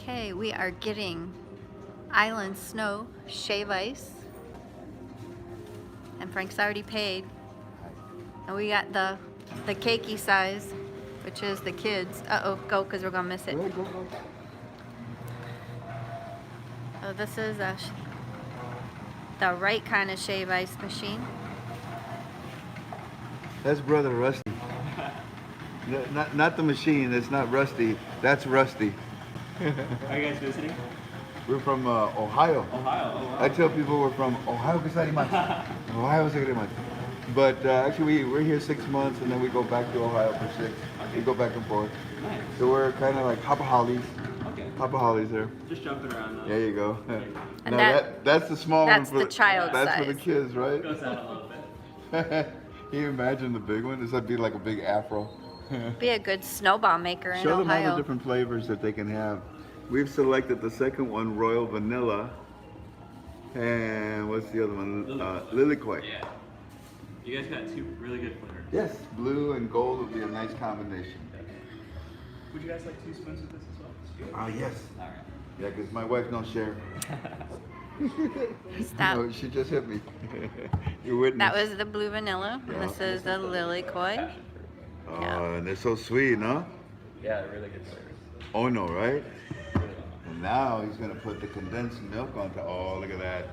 Okay, we are getting Island Snow Shave Ice. And Frank's already paid. And we got the cakey size, which is the kids. Uh-oh, go, because we're going to miss it. Go, go, go. So this is the right kind of shave ice machine. That's Brother Rusty. Not the machine, it's not Rusty. That's Rusty. Are you guys visiting? We're from Ohio. Ohio, oh wow. I tell people we're from Ohio Ohio gozaimasu. But actually we're here 6 months and then we go back to Ohio for 6. We go back and forth. Nice. So we're kind of like Papa Hollies. Okay. Papa Hollies there. Just jumping around though. There you go. And now that's the small one. That's the child That's size. for the kids, right? Goes out a little bit. Can you imagine the big one? This would be like a big afro. Be a good snowball maker in Show them all Ohio. the different flavors that they can have. We've selected the second one, Royal Vanilla. And what's the other one? Lilikoi. Yeah. You guys got 2 really good flavors. Yes, blue and gold would be a nice combination. Would you guys like 2 spoons of this as well? Oh, yes. Alright. Yeah, because my wife don't share. Stop. No, she just hit me. You're witness. That was the blue vanilla. Yeah. This is the Lilikoi. Oh, Yeah. and they're so sweet, huh? Yeah, they're really good flavors. Oh, no, right? And now he's going to put the condensed milk onto. Oh, look at that.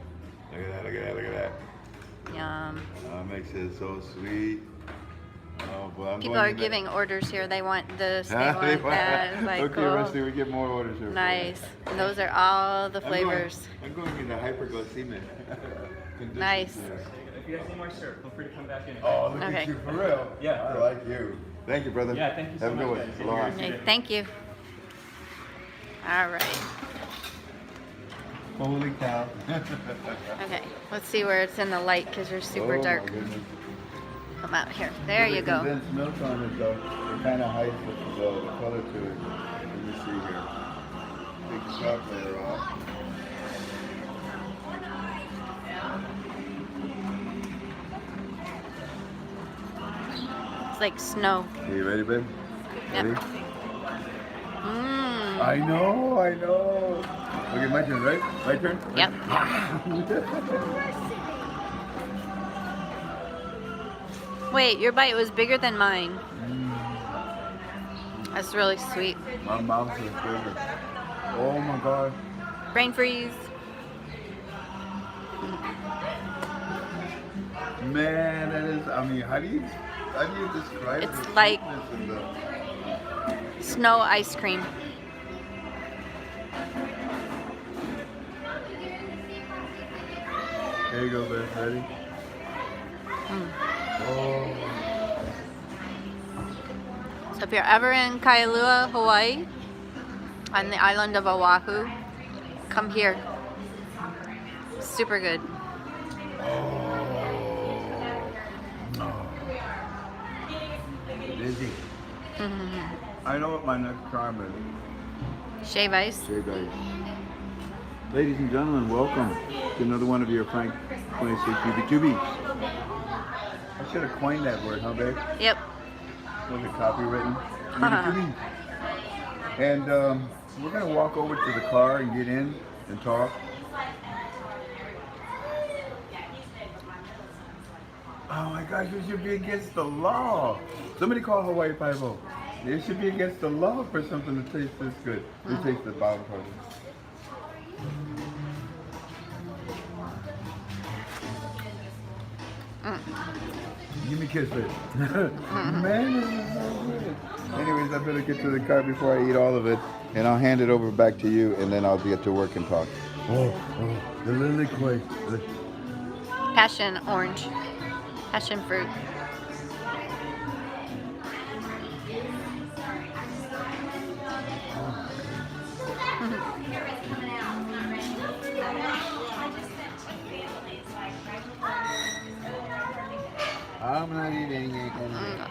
Look at that, look at that, look at that. Yum. Oh, it makes it so sweet. Oh, boy, I'm People going are in giving orders here. They want this, they Ah, want that. It's like, okay, oh, Rusty, we get more orders here. nice. And those are all the flavors. I'm going into hyperglycemic conditions. Nice. here. If you guys need more syrup, feel free to come back in. Oh, look Okay. at you, for real. Yeah. I like you. Thank you, brother. Yeah, thank you so Have a good much, one. guys. Aloha. Okay, thank you. All right. Holy cow. Okay, let's see where it's in the light because you're super Oh, my dark. goodness. Come out here. There you go. Condensed milk on it, though. It kind of hides the color to it. Let me see here. Big chalk layer off. It's like snow. Okay, you ready, babe? Yep. Ready? Mmm. I know, I know. Okay, my turn, right? My turn? Yep. Wait, your bite was bigger than mine. That's really sweet. My mouth is bigger. Oh my God. Brain freeze. Man, that is, I mean, how do you describe It's the like- sweetness and the... Snow ice cream. There you go, babe. Ready? Mm. Oh. So if you're ever in Kailua, Hawaii, on the island of Oahu, come here. Super good. Dizzy. I know what my next charm is. Shave ice. Shave ice. Ladies and gentlemen, welcome to another one of your Frank 26 UB2Bs. I should have coined that word, huh, babe? Yep. Was it copywritten? UB2Bs. And we're going to walk over to the car and get in and talk. Oh my gosh, it should be against the law. Somebody call Hawaii 5-0. It should be against the law for something to taste this good. It tastes the bottom part. Give me a kiss, babe. Man, this is so good. Anyways, I better get to the car before I eat all of it, and I'll hand it over back to you, and then I'll get to work and talk. Oh, the lilikoi. Passion orange. Passion fruit. I'm not eating it.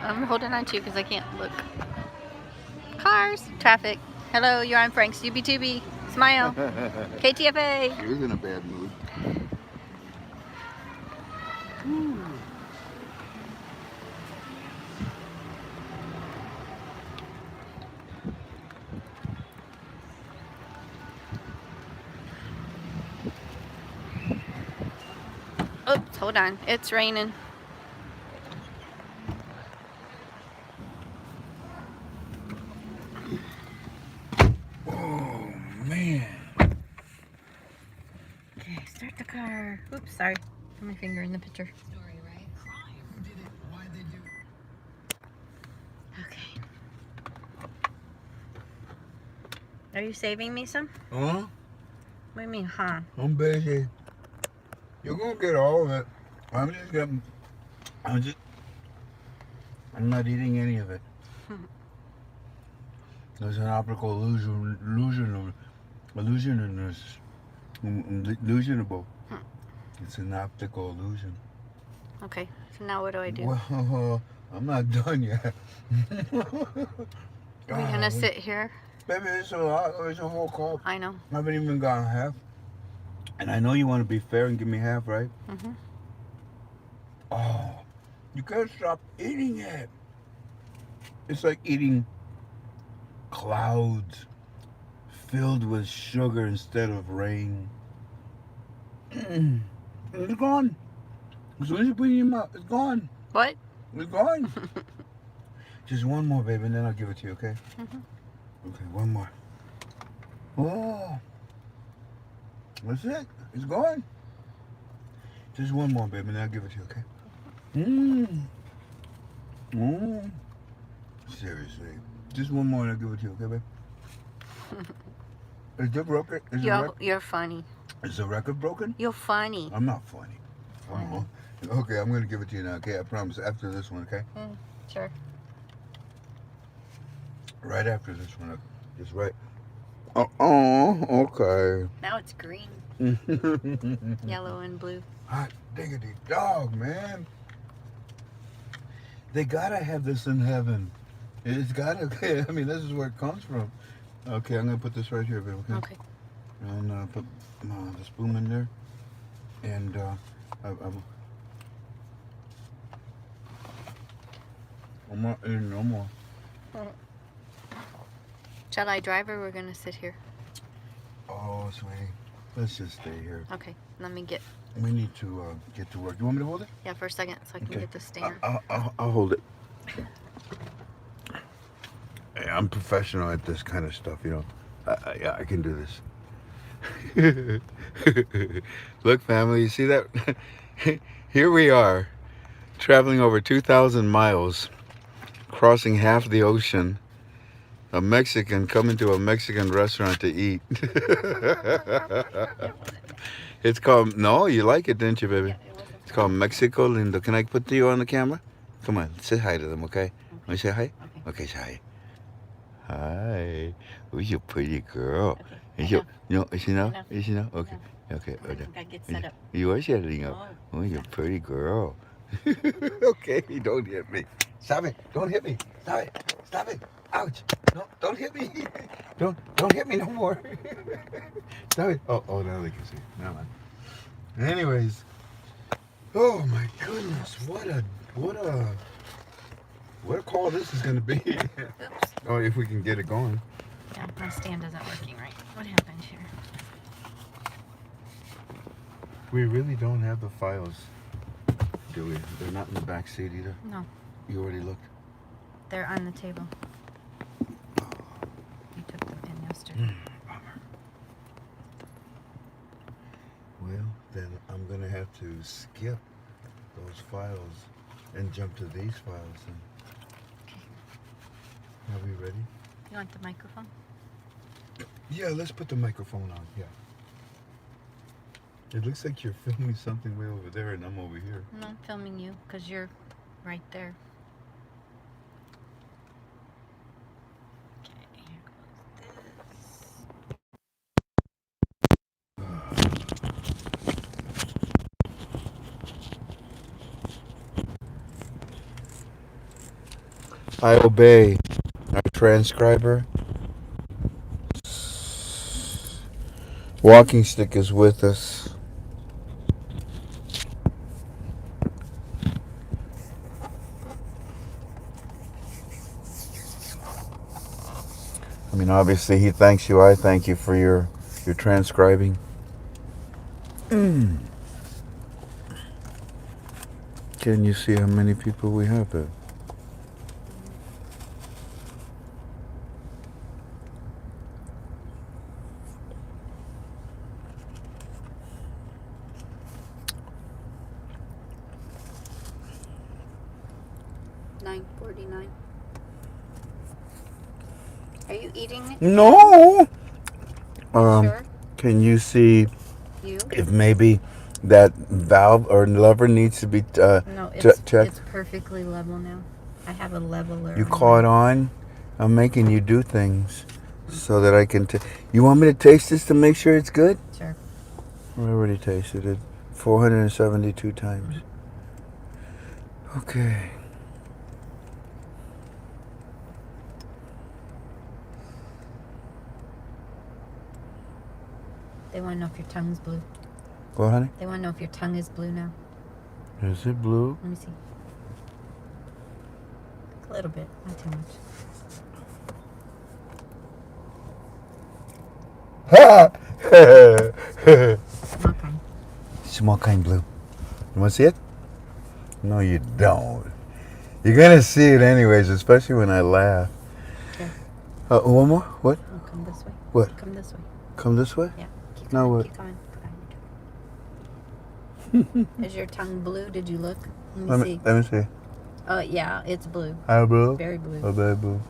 I'm holding on to you because I can't look. Cars, traffic. Hello, you're on Frank's UB2B. Smile. KTFA. He was in a bad mood. Oops, hold on. It's raining. Oh, man. Okay, start the car. Oops, sorry. Put my finger in the picture. Story, right? Crime. Who did it? Why did they do it? Okay. Are you saving me some? Huh? What do you mean, huh? I'm busy. You're gonna get all of it. I'm just getting. I'm not eating any of it. There's an optical illusionable. It's an optical illusion. Okay, so now what do I do? Well, I'm not done yet. Are we gonna sit here? Baby, it's a lot. It's a whole cup. I know. I haven't even gotten half. And I know you want to be fair and give me half, right? Mm-hmm. Oh, you can't stop eating it. It's like eating clouds filled with sugar instead of rain. It's gone. As soon as you put it in your mouth, it's gone. What? It's gone. Just one more, baby, and then I'll give it to you, okay? Mm-hmm. Okay, one more. Oh, that's it. It's gone. Just one more, baby, and then I'll give it to you, okay? Seriously. Just one more and I'll give it to you, okay, babe? Is the record? You're funny. Is the record broken? You're funny. I'm not funny. Funny. Okay, I'm gonna give it to you now, okay? I promise. After this one, okay? Sure. Right after this one. Just right. Okay. Now it's green, yellow, and blue. Hot diggity dog, man. They gotta have this in heaven. It's gotta. I mean, this is where it comes from. Okay, I'm gonna put this right here, babe. Okay. Okay. And put the spoon in there. And I'm not eating no more. Shall I drive or we're gonna sit here? Oh, sweetie, let's just stay here. Okay, let me get. We need to get to work. You want me to hold it? Yeah, for a second, so I can get the stand. I'll hold it. Hey, I'm professional at this kind of stuff, you know. Yeah, I can do this. Look, family, you see that? Here we are, traveling over 2,000 miles, crossing half the ocean. A Mexican coming to a Mexican restaurant to eat. It's called, no, you like it, didn't you, baby? Yeah, it wasn't. It's called Mexico Lindo. Can I put you on the camera? Come on, say hi to them, okay? Want to say hi? Okay, say hi. Hi. Who's your pretty girl? Okay. Is you, no, is she now? No. Is she now? Okay. No. Okay. I think I get set up. You are setting up. Oh. Oh, you're a pretty girl. Okay, don't hit me. Stop it. Don't hit me. Stop it. Stop it. Ouch. No, don't hit me. Don't hit me no more. Stop it. Oh, now they can see. Never mind. Anyways. Oh my goodness. What a call this is gonna be. Oops. Oh, if we can get it going. Yeah, my stand isn't working right. What happened here? We really don't have the files, do we? They're not in the back seat either. No, You already looked. they're on the table. You took them in yesterday. Bummer. Well, then I'm gonna have to skip those files and jump to these files. And are we ready? You want the microphone? Yeah, let's put the microphone on. Yeah. It looks like you're filming something way over there, and I'm over here. No, I'm filming you because you're right there. Okay, here goes this. I obey. Our transcriber. Walking stick is with us. I mean, obviously he thanks you. I thank you for your transcribing. Can you see how many people we have there? $9.49. Are you eating it? No. Sure. Can you see You? if maybe that valve or lever needs to be No, it's checked? perfectly level now. I have a leveler. You caught on? I'm making you do things so that I can. You want me to taste this to make sure it's good? Sure. I already tasted it 472 times. Okay. They want to know if your tongue's blue. What, honey? They want to know if your tongue is blue now. Is it blue? Let me see. A little bit, not too much. Small kind. Small kind blue. You want to see it? No, you don't. You're going to see it anyways, especially when I laugh. Okay. One more? What? Oh, come this way. What? Come this way. Come this way? Yeah. Keep Now going. what? Keep going. Is your tongue blue? Did you look? Let me see. Let me see. Oh, yeah, it's blue. How blue? Very blue. Oh, very blue.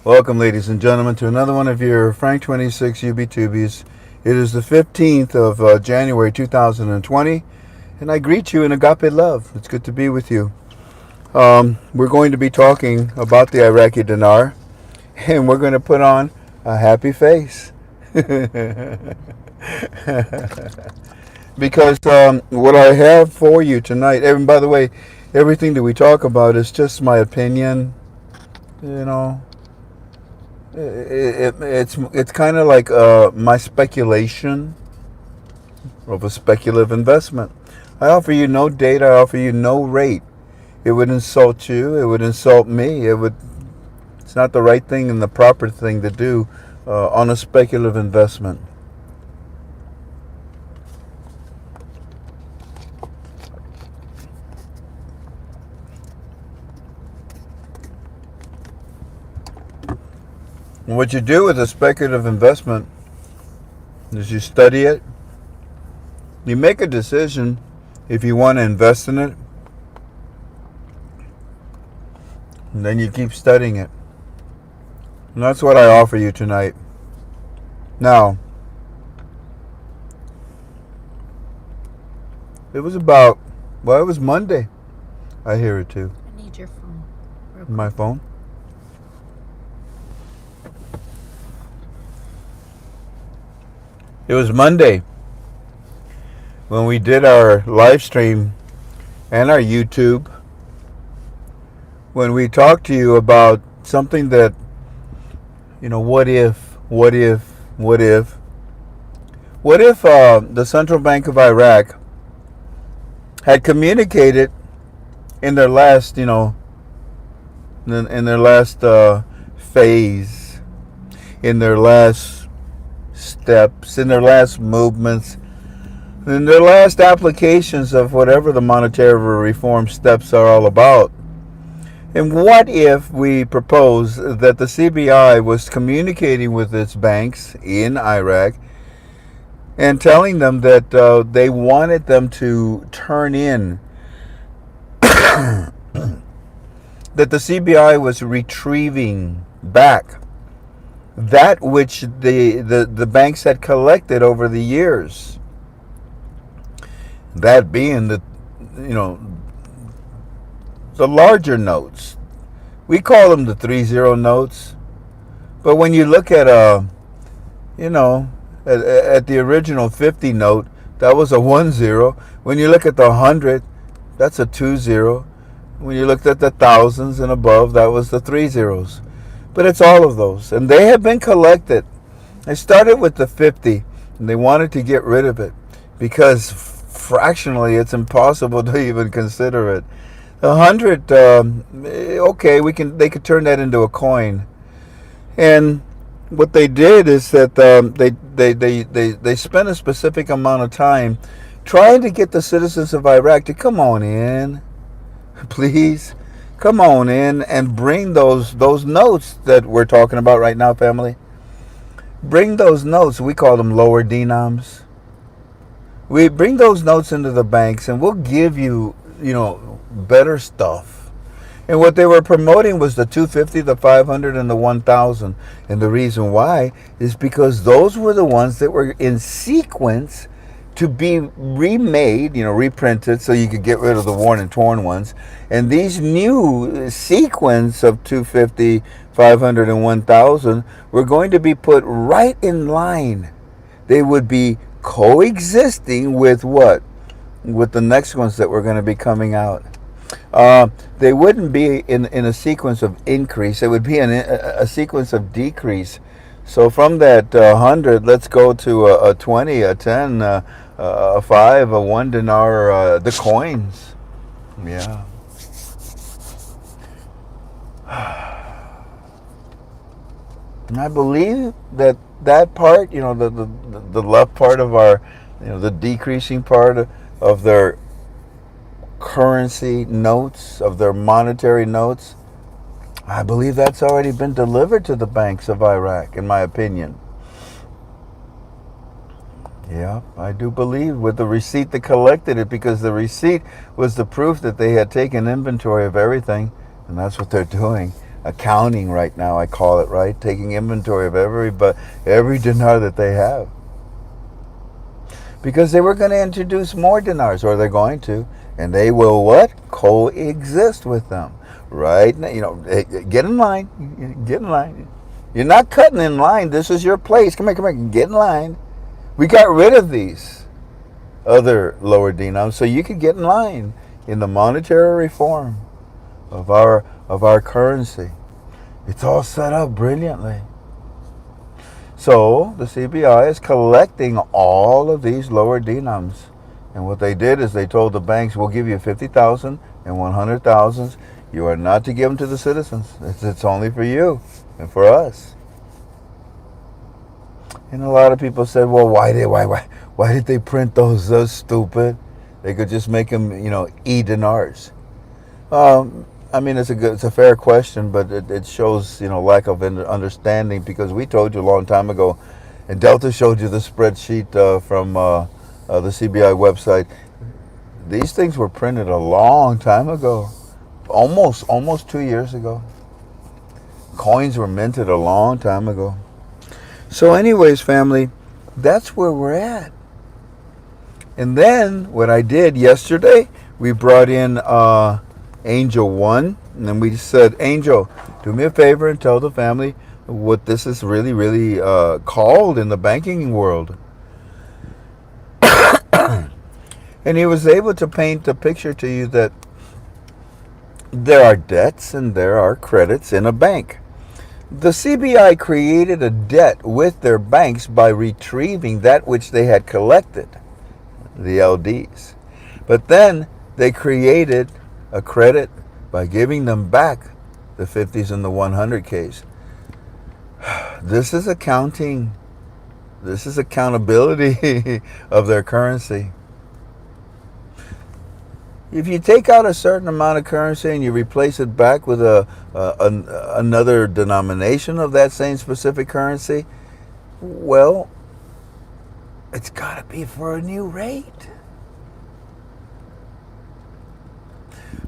Welcome, ladies and gentlemen, to another one of your Frank 26 UB2Bs. It is the 15th of January 2020, and I greet you in agape love. It's good to be with you. We're going to be talking about the Iraqi dinar, and we're going to put on a happy face. Because what I have for you tonight, and by the way, everything that we talk about is just my opinion. You know, it's kind of like my speculation of a speculative investment. I offer you no data. I offer you no rate. It would insult you. It would insult me. It's not the right thing and the proper thing to do on a speculative investment. What you do with a speculative investment is you study it. You make a decision if you want to invest in it. And then you keep studying it. And that's what I offer you tonight. Now, it was Monday. I hear it too. I need your phone. Real My quick. phone. It was Monday when we did our live stream and our YouTube, when we talked to you about something that, what if the Central Bank of Iraq had communicated in their last, in their last phase, in their last steps, in their last movements, in their last applications of whatever the monetary reform steps are all about. And what if we propose that the CBI was communicating with its banks in Iraq and telling them that they wanted them to turn in, that the CBI was retrieving back that which the banks had collected over the years. That being the larger notes. We call them the 3-0 notes. But when you look at at the original 50 note, that was a 1-0. When you look at the 100, that's a 2-0. When you looked at the thousands and above, that was the 3 zeros. But it's all of those. And they have been collected. I started with the 50, and they wanted to get rid of it because fractionally it's impossible to even consider it. The 100, okay, they could turn that into a coin. And what they did is that they spent a specific amount of time trying to get the citizens of Iraq to come on in, please, come on in and bring those notes that we're talking about right now, family. Bring those notes. We call them lower dinars. We bring those notes into the banks, and we'll give you, better stuff. And what they were promoting was the 250, the 500, and the 1,000. And the reason why is because those were the ones that were in sequence to be remade, reprinted, so you could get rid of the worn and torn ones. And these new sequence of 250, 500, and 1,000 were going to be put right in line. They would be coexisting with what? With the next ones that were going to be coming out. They wouldn't be in a sequence of increase. It would be in a sequence of decrease. So from that 100, let's go to a 20, a 10, a 5, a 1 dinar, the coins. Yeah. And I believe that part, the left part of our, the decreasing part of their currency notes, of their monetary notes, I believe that's already been delivered to the banks of Iraq, in my opinion. Yeah, I do believe with the receipt that collected it, because the receipt was the proof that they had taken inventory of everything, and that's what they're doing. Accounting right now, I call it, right? Taking inventory of every dinar that they have. Because they were going to introduce more dinars, or they're going to, and they will what? Coexist with them. Right now, hey, get in line. Get in line. You're not cutting in line. This is your place. Come here. Get in line. We got rid of these other lower dinars, so you could get in line in the monetary reform of our currency. It's all set up brilliantly. So the CBI is collecting all of these lower dinars, and what they did is they told the banks, "We'll give you 50,000 and 100,000. You are not to give them to the citizens. It's only for you and for us." And a lot of people said, "Well, why did they print those? Those stupid. They could just make them, e-dinars." I mean, it's a fair question, but it shows, lack of understanding, because we told you a long time ago, and Delta showed you the spreadsheet from the CBI website. These things were printed a long time ago. Almost 2 years ago. Coins were minted a long time ago. So anyways, family, that's where we're at. And then what I did yesterday, we brought in Angel 1, and then we said, "Angel, do me a favor and tell the family what this is really called in the banking world." And he was able to paint a picture to you that there are debts and there are credits in a bank. The CBI created a debt with their banks by retrieving that which they had collected, the LDs. But then they created a credit by giving them back the 50s and the 100Ks. This is accounting. This is accountability of their currency. If you take out a certain amount of currency and you replace it back with another denomination of that same specific currency, well, it's got to be for a new rate.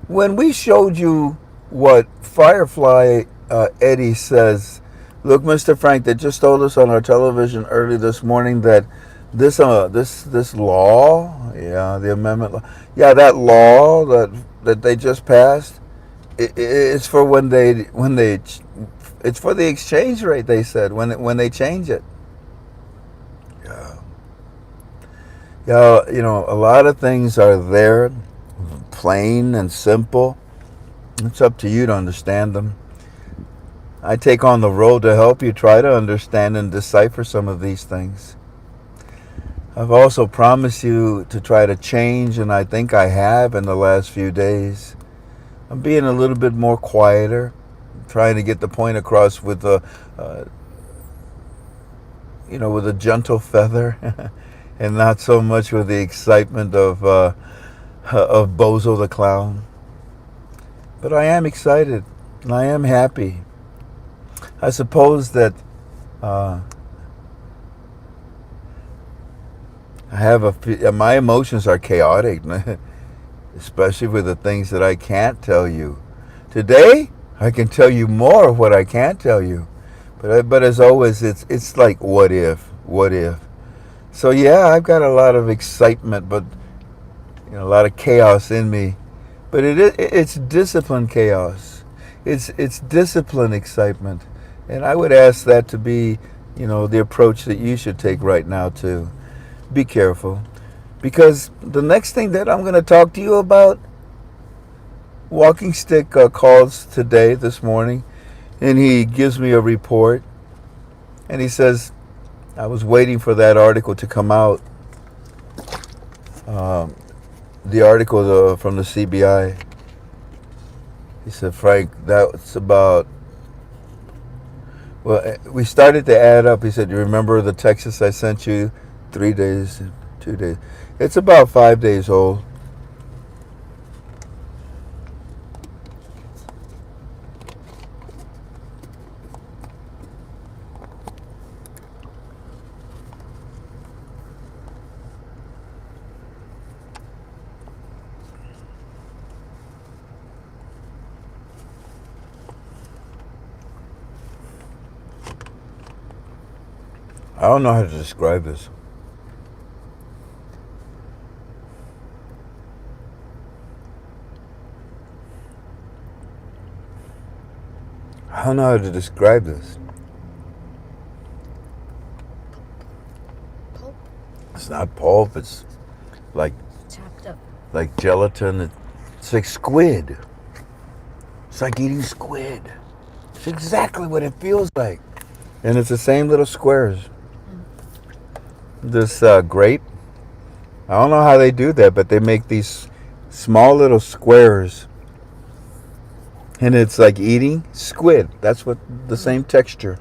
When we showed you what Firefly Eddie says, look, Mr. Frank, they just told us on our television early this morning that this law, the amendment law, that law that they just passed, it's for when they it's for the exchange rate, they said, when they change it. A lot of things are there, plain and simple. It's up to you to understand them. I take on the role to help you try to understand and decipher some of these things. I've also promised you to try to change, and I think I have in the last few days. I'm being a little bit more quieter, trying to get the point across with with a gentle feather, and not so much with the excitement of Bozo the Clown. But I am excited, and I am happy. I suppose that uh, my emotions are chaotic, especially with the things that I can't tell you. Today, I can tell you more of what I can't tell you. But as always, it's like what if. So yeah, I've got a lot of excitement, but a lot of chaos in me. But it's disciplined chaos. It's disciplined excitement, and I would ask that to be the approach that you should take right now too. Be careful, because the next thing that I'm going to talk to you about, Walking Stick calls this morning, and he gives me a report, and he says, I was waiting for that article to come out, the article from the CBI. He said, Frank, that's about, well, we started to add up. He said, you remember the Texas I sent you 3 days, 2 days? It's about 5 days old. I don't know how to describe this. I don't know how to describe this. Pulp? It's not pulp. It's like Chopped up. like gelatin. It's like squid. It's like eating squid. It's exactly what it feels like. And it's the same little squares. This grape, I don't know how they do that, but they make these small little squares. And it's like eating squid. That's what the same texture.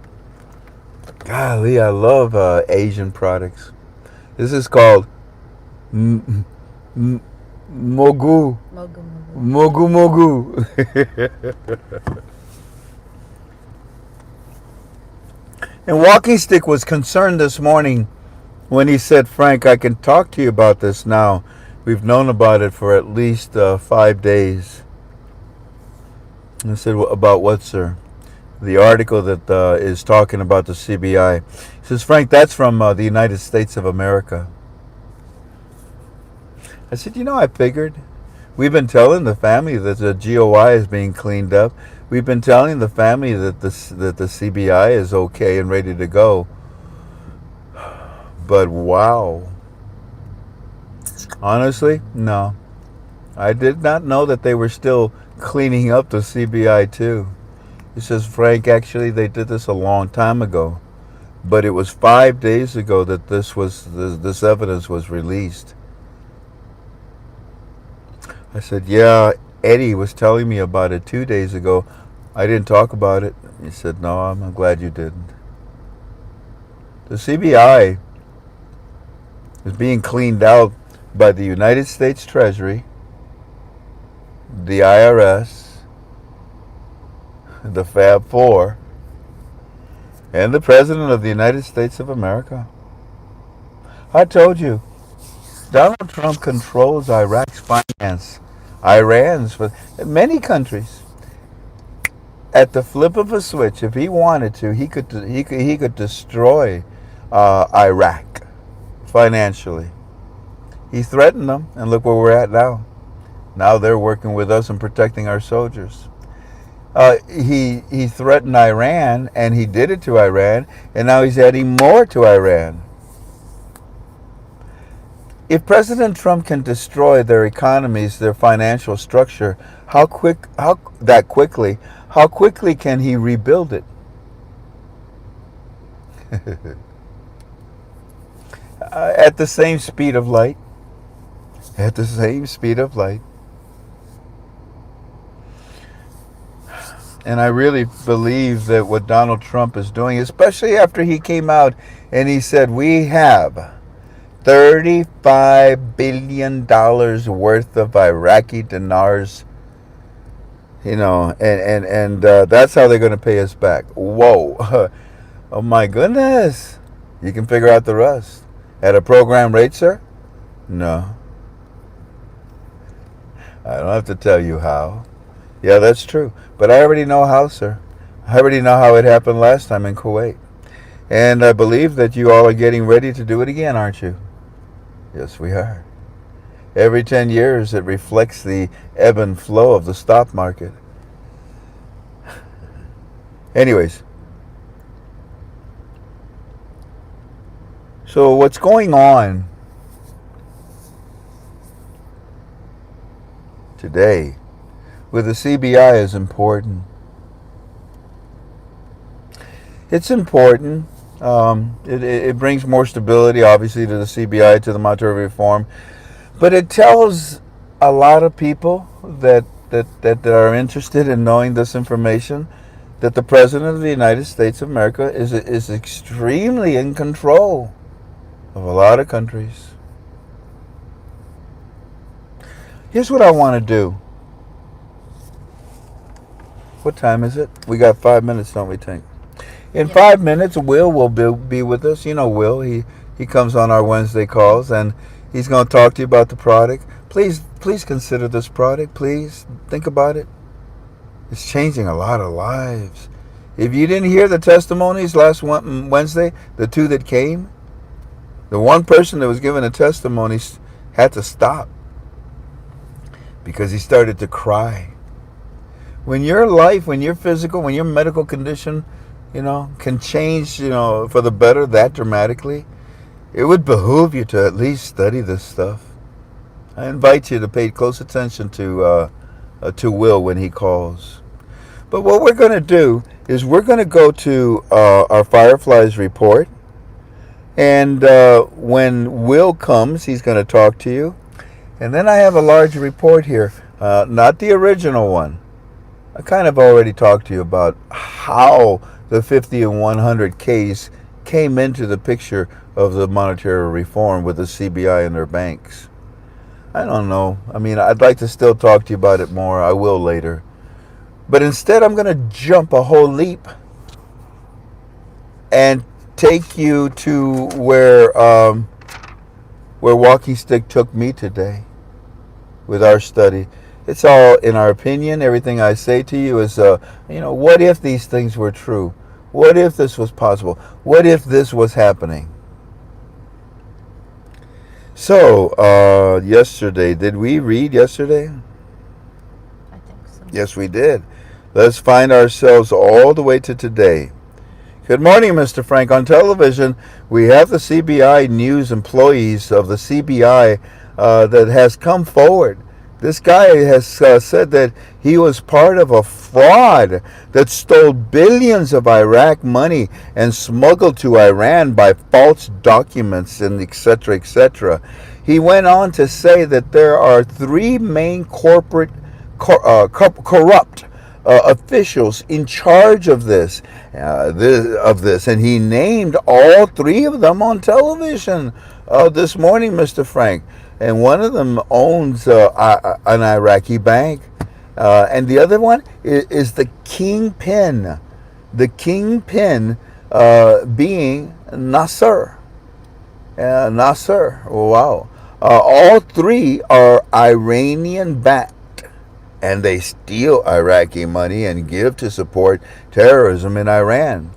Golly, I love Asian products. This is called mogu. Mogu mogu. Mogu. And Walking Stick was concerned this morning when he said, Frank, I can talk to you about this now. We've known about it for at least 5 days. I said, about what, sir? The article that is talking about the CBI. He says, Frank, that's from the United States of America. I said, I figured. We've been telling the family that the GOI is being cleaned up. We've been telling the family that the CBI is okay and ready to go. But wow. Honestly, no. I did not know that they were still cleaning up the CBI too. He says, Frank, actually they did this a long time ago. But it was 5 days ago that this evidence was released. I said, yeah, Eddie was telling me about it 2 days ago. I didn't talk about it. He said, no, I'm glad you didn't. The CBI is being cleaned out by the United States Treasury, the IRS, the Fab Four, and the President of the United States of America. I told you, Donald Trump controls Iraq's finance, Iran's, many countries. At the flip of a switch, if he wanted to, he could destroy Iraq financially. He threatened them, and look where we're at now. Now they're working with us and protecting our soldiers. He threatened Iran, and he did it to Iran, and now he's adding more to Iran. If President Trump can destroy their economies, their financial structure, how quickly can he rebuild it? At the same speed of light. At the same speed of light. And I really believe that what Donald Trump is doing, especially after he came out and he said, we have $35 billion worth of Iraqi dinars, and that's how they're going to pay us back. Whoa. Oh my goodness. You can figure out the rest. At a program rate, sir? No. I don't have to tell you how. Yeah, that's true. But I already know how, sir. I already know how it happened last time in Kuwait. And I believe that you all are getting ready to do it again, aren't you? Yes, we are. Every 10 years, it reflects the ebb and flow of the stock market. Anyways. So what's going on today with the CBI is important. It's important. It brings more stability, obviously, to the CBI, to the monetary reform. But it tells a lot of people that are interested in knowing this information that the President of the United States of America is extremely in control of a lot of countries. Here's what I want to do. What time is it? We got 5 minutes, don't we, Tank? In 5 minutes, Will be with us. You know Will. He comes on our Wednesday calls, and he's going to talk to you about the product. Please consider this product. Please think about it. It's changing a lot of lives. If you didn't hear the testimonies last Wednesday, the two that came, the one person that was given a testimony had to stop because he started to cry. When your life, when your physical, when your medical condition, can change, for the better that dramatically, it would behoove you to at least study this stuff. I invite you to pay close attention to Will when he calls. But what we're going to do is we're going to go to our Fireflies report. And when Will comes, he's going to talk to you. And then I have a large report here, not the original one. I kind of already talked to you about how the 50 and 100 case came into the picture of the monetary reform with the CBI and their banks. I don't know. I mean, I'd like to still talk to you about it more. I will later. But instead, I'm going to jump a whole leap and take you to where Walking Stick took me today with our study. It's all in our opinion. Everything I say to you is, what if these things were true? What if this was possible? What if this was happening? So, yesterday, did we read yesterday? I think so. Yes, we did. Let's find ourselves all the way to today. Good morning, Mr. Frank. On television, we have the CBI News employees of the CBI that has come forward. This guy has said that he was part of a fraud that stole billions of Iraq money and smuggled to Iran by false documents and etc., etc. He went on to say that there are three main corporate corrupt officials in charge of this, and he named all three of them on television this morning, Mr. Frank. And one of them owns an Iraqi bank, and the other one is the kingpin. The kingpin being Nasser. Nasser. Wow. All three are Iranian backed, and they steal Iraqi money and give to support terrorism in Iran.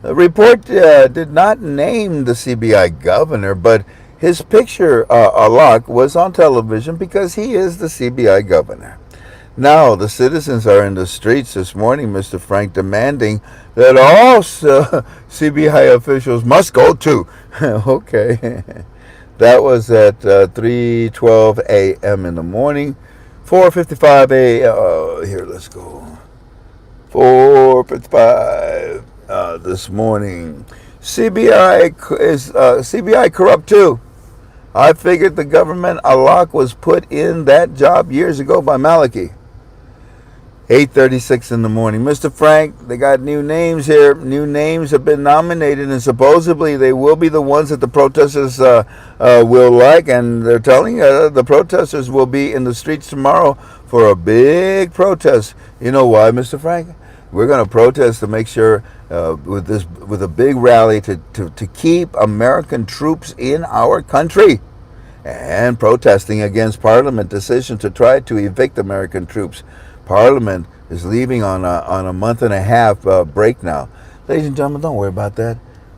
The report did not name the CBI governor, but his picture, Alak, was on television because he is the CBI governor. Now, the citizens are in the streets this morning, Mr. Frank, demanding that all CBI officials must go too. Okay. That was at 3:12 a.m. in the morning. 4:55 a.m. Here, let's go. 4:55 this morning. CBI is CBI corrupt too. I figured the government Alak was put in that job years ago by Maliki. 8:36 in the morning. Mr. Frank, they got new names here. New names have been nominated, and supposedly they will be the ones that the protesters will like. And they're telling the protesters will be in the streets tomorrow for a big protest. You know why, Mr. Frank? We're going to protest to make sure with a big rally to keep American troops in our country, and protesting against Parliament decision to try to evict American troops. Parliament is leaving on a month and a half break now. Ladies and gentlemen, don't worry about that.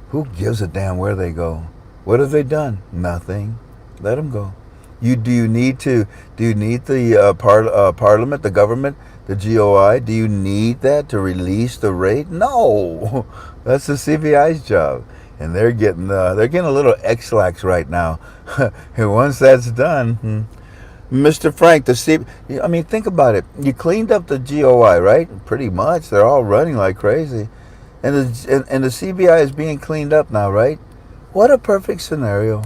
Who gives a damn where they go? What have they done? Nothing. Let them go. Do you need the Parliament, the government, the GOI? Do you need that to release the rate? No, that's the CBI's job, and they're getting a little X-lax right now. And once that's done. Mr. Frank, I mean, think about it. You cleaned up the GOI, right? Pretty much. They're all running like crazy. And the CBI is being cleaned up now, right? What a perfect scenario.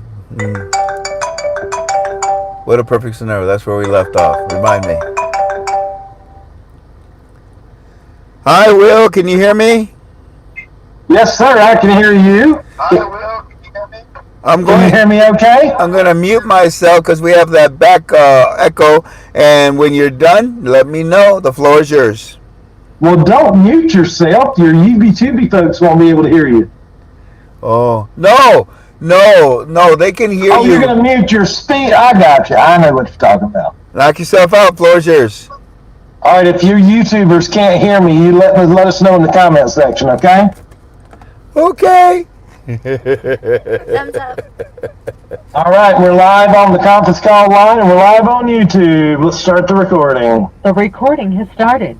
What a perfect scenario. That's where we left off. Remind me. Hi, Will. Can you hear me? Yes, sir. I can hear you. Hi, Will. Can you hear me? Can you hear me okay? I'm going to mute myself because we have that back echo. And when you're done, let me know. The floor is yours. Well, don't mute yourself. Your UB2B folks won't be able to hear you. Oh, no. They can hear you. Oh, you're going to mute your speed. I got you. I know what you're talking about. Knock yourself out. Floor is yours. All right, if your YouTubers can't hear me, you let us know in the comment section, okay? Okay. Thumbs up. All right, we're live on the conference call line, and we're live on YouTube. Let's start the recording. The recording has started.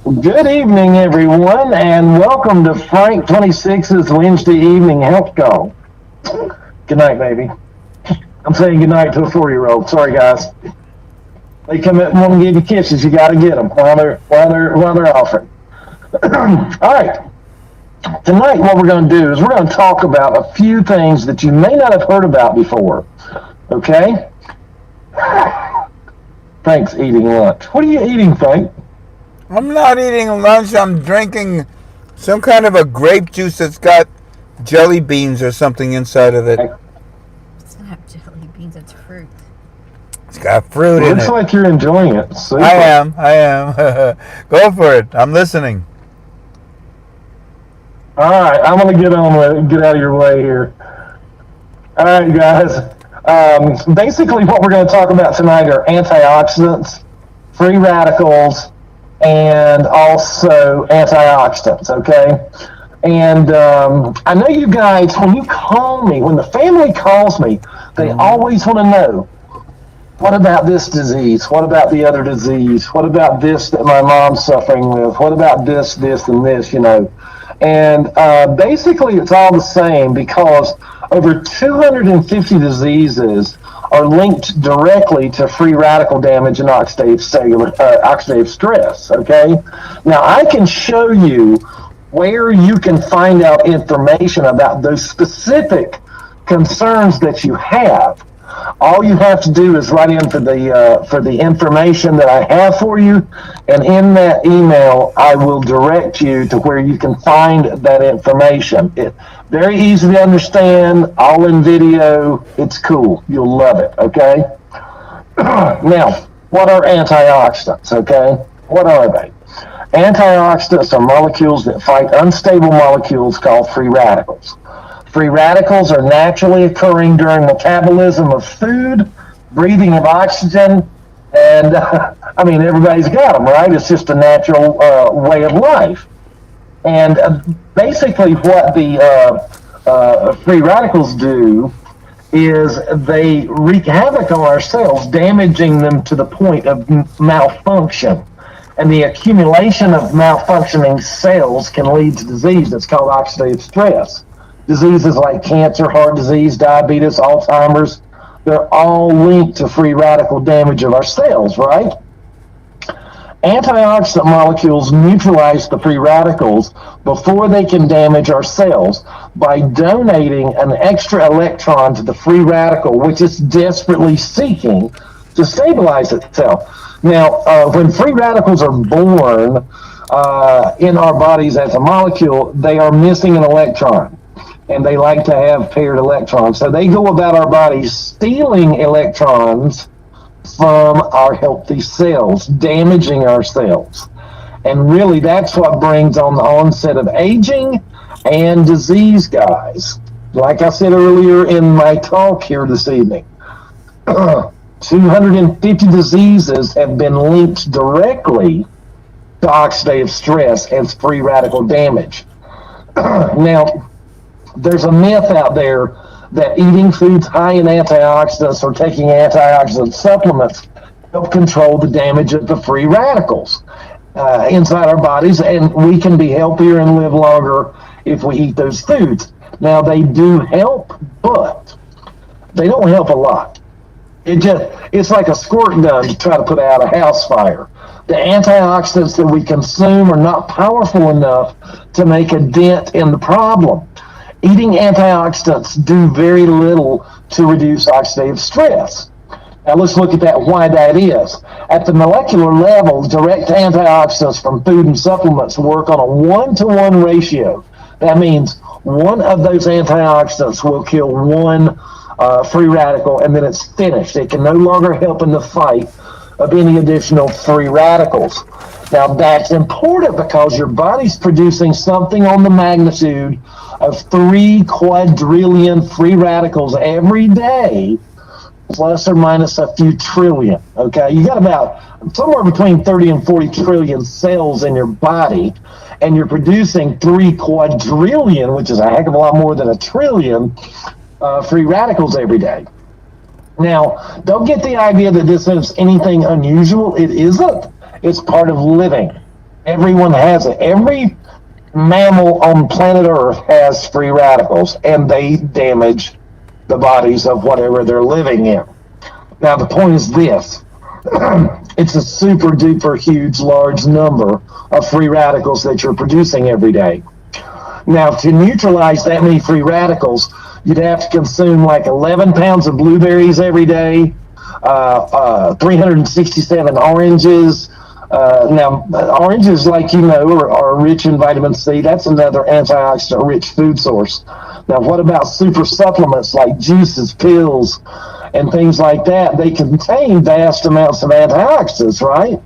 Good evening, everyone, and welcome to Frank 26's Wednesday evening health call. Good night, baby. I'm saying good night to a 4-year-old. Sorry, guys. They come up and want to give you kisses. You got to get them while they're offering. All right. Tonight, what we're going to do is we're going to talk about a few things that you may not have heard about before. Okay? Frank's eating lunch. What are you eating, Frank? I'm not eating lunch. I'm drinking some kind of a grape juice that's got jelly beans or something inside of it. It's not jelly beans, it's fruit. It's got fruit in it. Looks like you're enjoying it. Super. I am. Go for it. I'm listening. All right, I'm going to get out of your way here. All right, guys. Basically, what we're going to talk about tonight are antioxidants, free radicals, and also antioxidants, okay? And I know you guys, when the family calls me, they always want to know, what about this disease? What about the other disease? What about this that my mom's suffering with? What about this, and this, you know? And basically, it's all the same because over 250 diseases are linked directly to free radical damage and oxidative stress, okay? Now, I can show you where you can find out information about those specific concerns that you have. All you have to do is write in for the information that I have for you, and in that email, I will direct you to where you can find that information. It's very easy to understand, all in video. It's cool. You'll love it, okay? Now, what are antioxidants, okay? What are they? Antioxidants are molecules that fight unstable molecules called free radicals. Free radicals are naturally occurring during metabolism of food, breathing of oxygen, and I mean, everybody's got them, right? It's just a natural way of life. And basically what the free radicals do is they wreak havoc on our cells, damaging them to the point of malfunction. And the accumulation of malfunctioning cells can lead to disease that's called oxidative stress. Diseases like cancer, heart disease, diabetes, Alzheimer's, they're all linked to free radical damage of our cells, right? Antioxidant molecules neutralize the free radicals before they can damage our cells by donating an extra electron to the free radical, which is desperately seeking to stabilize itself. Now, when free radicals are born in our bodies as a molecule, they are missing an electron. And they like to have paired electrons. So they go about our bodies stealing electrons from our healthy cells, damaging our cells. And really, that's what brings on the onset of aging and disease, guys. Like I said earlier in my talk here this evening, 250 diseases have been linked directly to oxidative stress and free radical damage. Now, there's a myth out there that eating foods high in antioxidants or taking antioxidant supplements help control the damage of the free radicals inside our bodies, and we can be healthier and live longer if we eat those foods. Now, they do help, but they don't help a lot. It's like a squirt gun to try to put out a house fire. The antioxidants that we consume are not powerful enough to make a dent in the problem. Eating antioxidants do very little to reduce oxidative stress. Now let's look at that, why that is. At the molecular level, direct antioxidants from food and supplements work on a 1-to-1 ratio. That means one of those antioxidants will kill one free radical, and then it's finished. It can no longer help in the fight of any additional free radicals. Now that's important because your body's producing something on the magnitude of 3 quadrillion free radicals every day, plus or minus a few trillion. Okay, you got about somewhere between 30 and 40 trillion cells in your body, and you're producing 3 quadrillion, which is a heck of a lot more than a trillion, free radicals every day. Now, don't get the idea that this is anything unusual. It isn't. It's part of living. Everyone has it. Every mammal on planet Earth has free radicals, and they damage the bodies of whatever they're living in. Now, the point is this. It's a super duper huge large number of free radicals that you're producing every day. Now, to neutralize that many free radicals, you'd have to consume like 11 pounds of blueberries every day, 367 oranges. Now, oranges, like you know, are rich in vitamin C. That's another antioxidant-rich food source. Now, what about super supplements like juices, pills, and things like that? They contain vast amounts of antioxidants, right?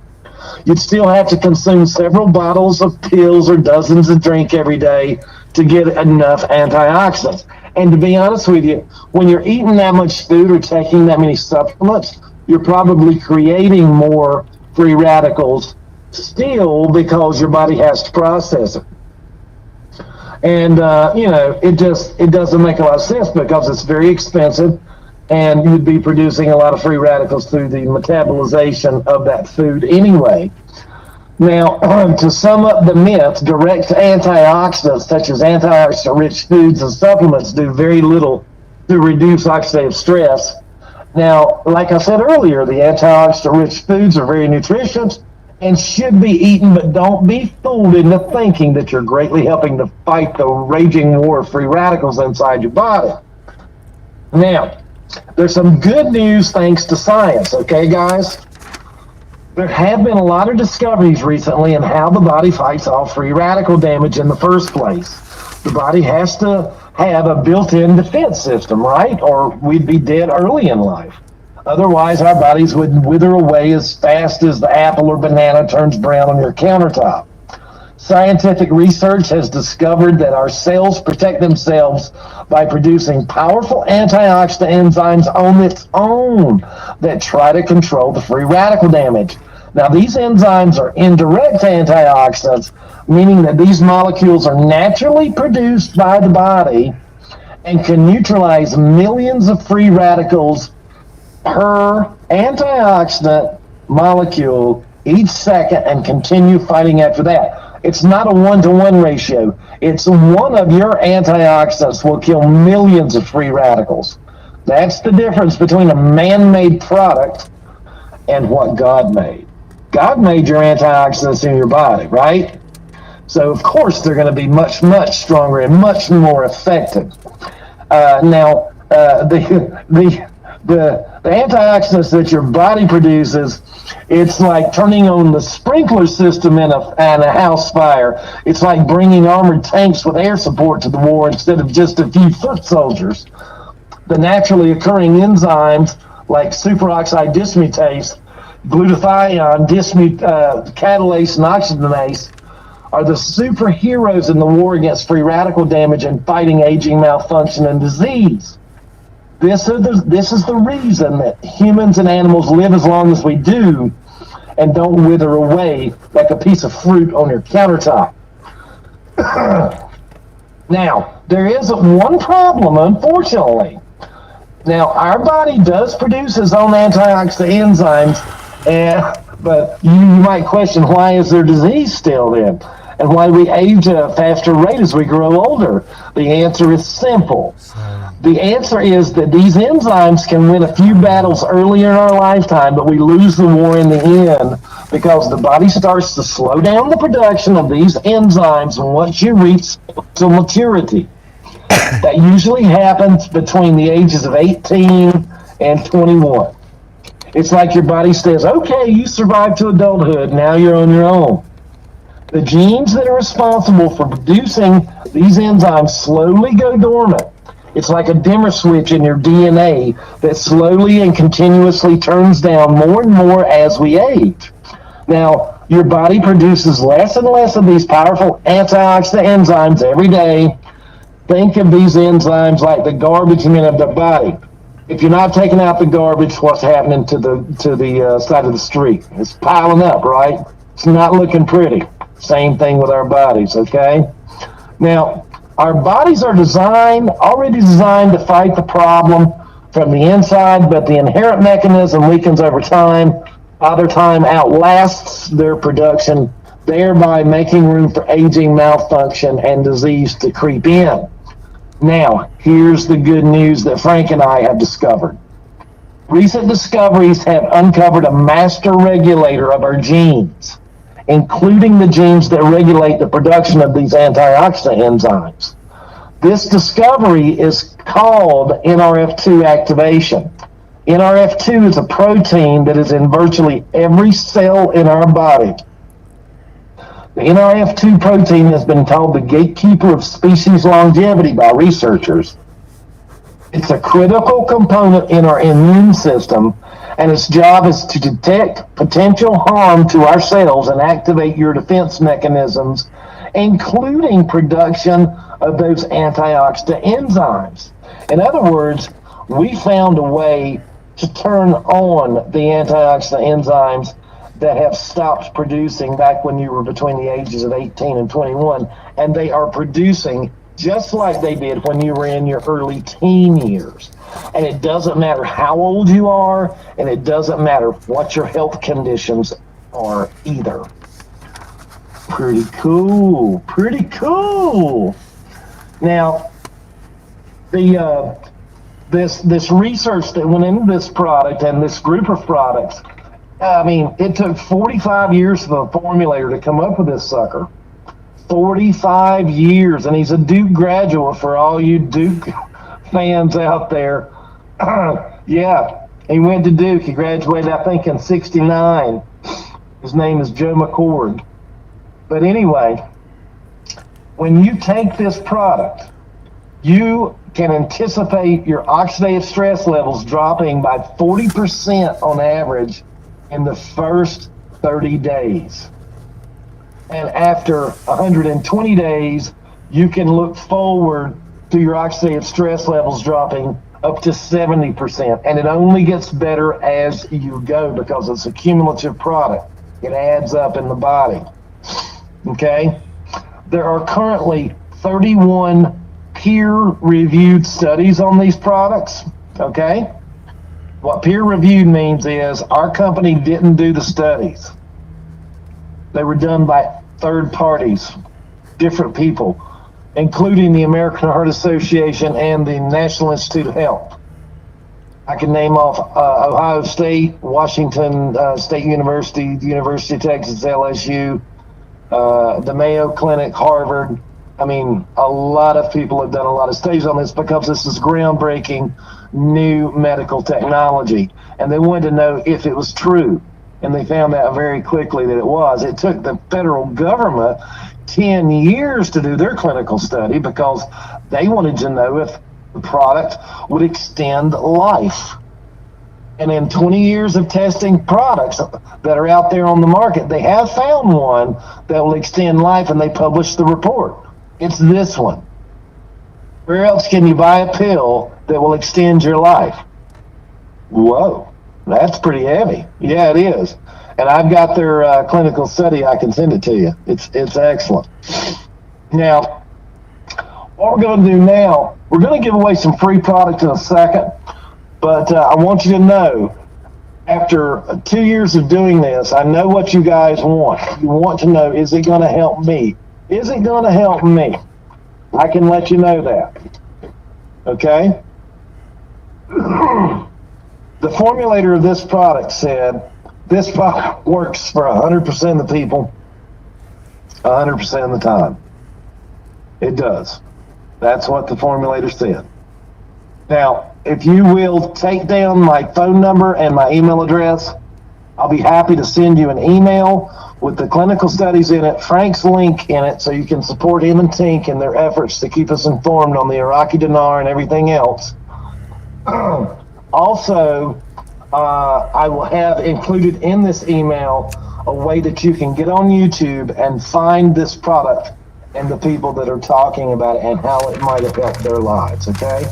You'd still have to consume several bottles of pills or dozens of drink every day to get enough antioxidants. And to be honest with you, when you're eating that much food or taking that many supplements, you're probably creating more free radicals still because your body has to process it. And, it doesn't make a lot of sense because it's very expensive, and you'd be producing a lot of free radicals through the metabolization of that food anyway. Now, to sum up the myth, direct antioxidants such as antioxidant-rich foods and supplements do very little to reduce oxidative stress. Now, like I said earlier, the antioxidant-rich foods are very nutritious and should be eaten, but don't be fooled into thinking that you're greatly helping to fight the raging war of free radicals inside your body. Now, there's some good news thanks to science, okay, guys? There have been a lot of discoveries recently in how the body fights off free radical damage in the first place. The body has to have a built-in defense system, right? Or we'd be dead early in life. Otherwise, our bodies would wither away as fast as the apple or banana turns brown on your countertop. Scientific research has discovered that our cells protect themselves by producing powerful antioxidant enzymes on its own that try to control the free radical damage. Now, these enzymes are indirect antioxidants, meaning that these molecules are naturally produced by the body and can neutralize millions of free radicals per antioxidant molecule each second and continue fighting after that. It's not a 1-to-1 ratio. It's one of your antioxidants will kill millions of free radicals. That's the difference between a man-made product and what God made. God made your antioxidants in your body, right? So, of course, they're going to be much, much stronger and much more effective. The the antioxidants that your body produces, it's like turning on the sprinkler system in a house fire. It's like bringing armored tanks with air support to the war instead of just a few foot soldiers. The naturally occurring enzymes like superoxide dismutase, glutathione, catalase, and oxygenase are the superheroes in the war against free radical damage and fighting aging, malfunction, and disease. This is the reason that humans and animals live as long as we do and don't wither away like a piece of fruit on your countertop. Now, there is one problem, unfortunately. Now, our body does produce its own antioxidant enzymes, but you might question, why is there disease still then? And why we age at a faster rate as we grow older? The answer is simple. The answer is that these enzymes can win a few battles earlier in our lifetime, but we lose the war in the end because the body starts to slow down the production of these enzymes once you reach to maturity. That usually happens between the ages of 18 and 21. It's like your body says, okay, you survived to adulthood, now you're on your own. The genes that are responsible for producing these enzymes slowly go dormant. It's like a dimmer switch in your DNA that slowly and continuously turns down more and more as we age. Now, your body produces less and less of these powerful antioxidant enzymes every day. Think of these enzymes like the garbage men of the body. If you're not taking out the garbage, what's happening to the side of the street? It's piling up, right? It's not looking pretty. Same thing with our bodies, okay? Now, our bodies are already designed to fight the problem from the inside, but the inherent mechanism weakens over time. Father Time outlasts their production, thereby making room for aging, malfunction, and disease to creep in. Now, here's the good news that Frank and I have discovered. Recent discoveries have uncovered a master regulator of our genes, including the genes that regulate the production of these antioxidant enzymes. This discovery is called NRF2 activation. NRF2 is a protein that is in virtually every cell in our body. The NRF2 protein has been called the gatekeeper of species longevity by researchers. It's a critical component in our immune system, and its job is to detect potential harm to our cells and activate your defense mechanisms, including production of those antioxidant enzymes. In other words, we found a way to turn on the antioxidant enzymes that have stopped producing back when you were between the ages of 18 and 21, and they are producing just like they did when you were in your early teen years. And it doesn't matter how old you are, and it doesn't matter what your health conditions are either. Pretty cool. Pretty cool. Now, this research that went into this product and this group of products, I mean, it took 45 years for the formulator to come up with this sucker. 45 years, and he's a Duke graduate for all you Duke fans out there. Yeah, he went to Duke. He graduated, I think, in 69. His name is Joe McCord. But anyway, when you take this product, you can anticipate your oxidative stress levels dropping by 40% on average in the first 30 days. And after 120 days, you can look forward to your oxidative stress levels dropping up to 70%. And it only gets better as you go because it's a cumulative product. It adds up in the body. Okay? There are currently 31 peer-reviewed studies on these products. Okay? What peer-reviewed means is our company didn't do the studies. They were done by third parties, different people, including the American Heart Association and the National Institute of Health. I can name off Ohio State, Washington State University, the University of Texas, LSU, the Mayo Clinic, Harvard. I mean, a lot of people have done a lot of studies on this because this is groundbreaking new medical technology. And they wanted to know if it was true. And they found out very quickly that it was. It took the federal government 10 years to do their clinical study because they wanted to know if the product would extend life. And in 20 years of testing products that are out there on the market, they have found one that will extend life, and they published the report. It's this one. Where else can you buy a pill that will extend your life? Whoa, that's pretty heavy. Yeah, it is. And I've got their clinical study. I can send it to you. It's excellent. Now, what we're going to do now, we're going to give away some free product in a second. But I want you to know, after 2 years of doing this, I know what you guys want. You want to know, is it going to help me? Is it going to help me? I can let you know that. Okay? The formulator of this product said, this product works for 100% of the people, 100% of the time. It does. That's what the formulator said. Now, if you will take down my phone number and my email address, I'll be happy to send you an email with the clinical studies in it, Frank's link in it, so you can support him and Tink in their efforts to keep us informed on the Iraqi dinar and everything else. Also, I will have included in this email a way that you can get on YouTube and find this product and the people that are talking about it and how it might have helped their lives, okay?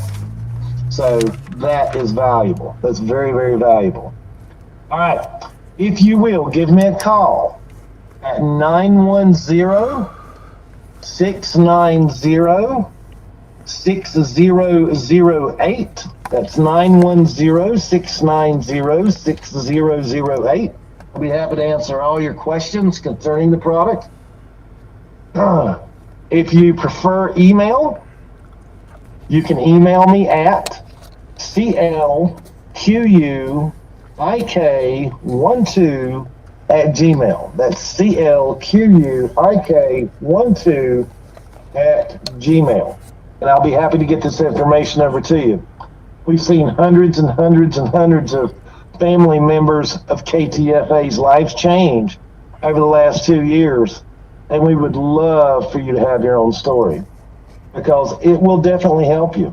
So that is valuable. That's very, very valuable. All right. If you will, give me a call at 910-690-6008. That's 910-690-6008. I'll be happy to answer all your questions concerning the product. If you prefer email, you can email me at clquik12@gmail. That's clquik12@gmail. And I'll be happy to get this information over to you. We've seen hundreds and hundreds and hundreds of family members of KTFA's lives change over the last 2 years. And we would love for you to have your own story, because it will definitely help you.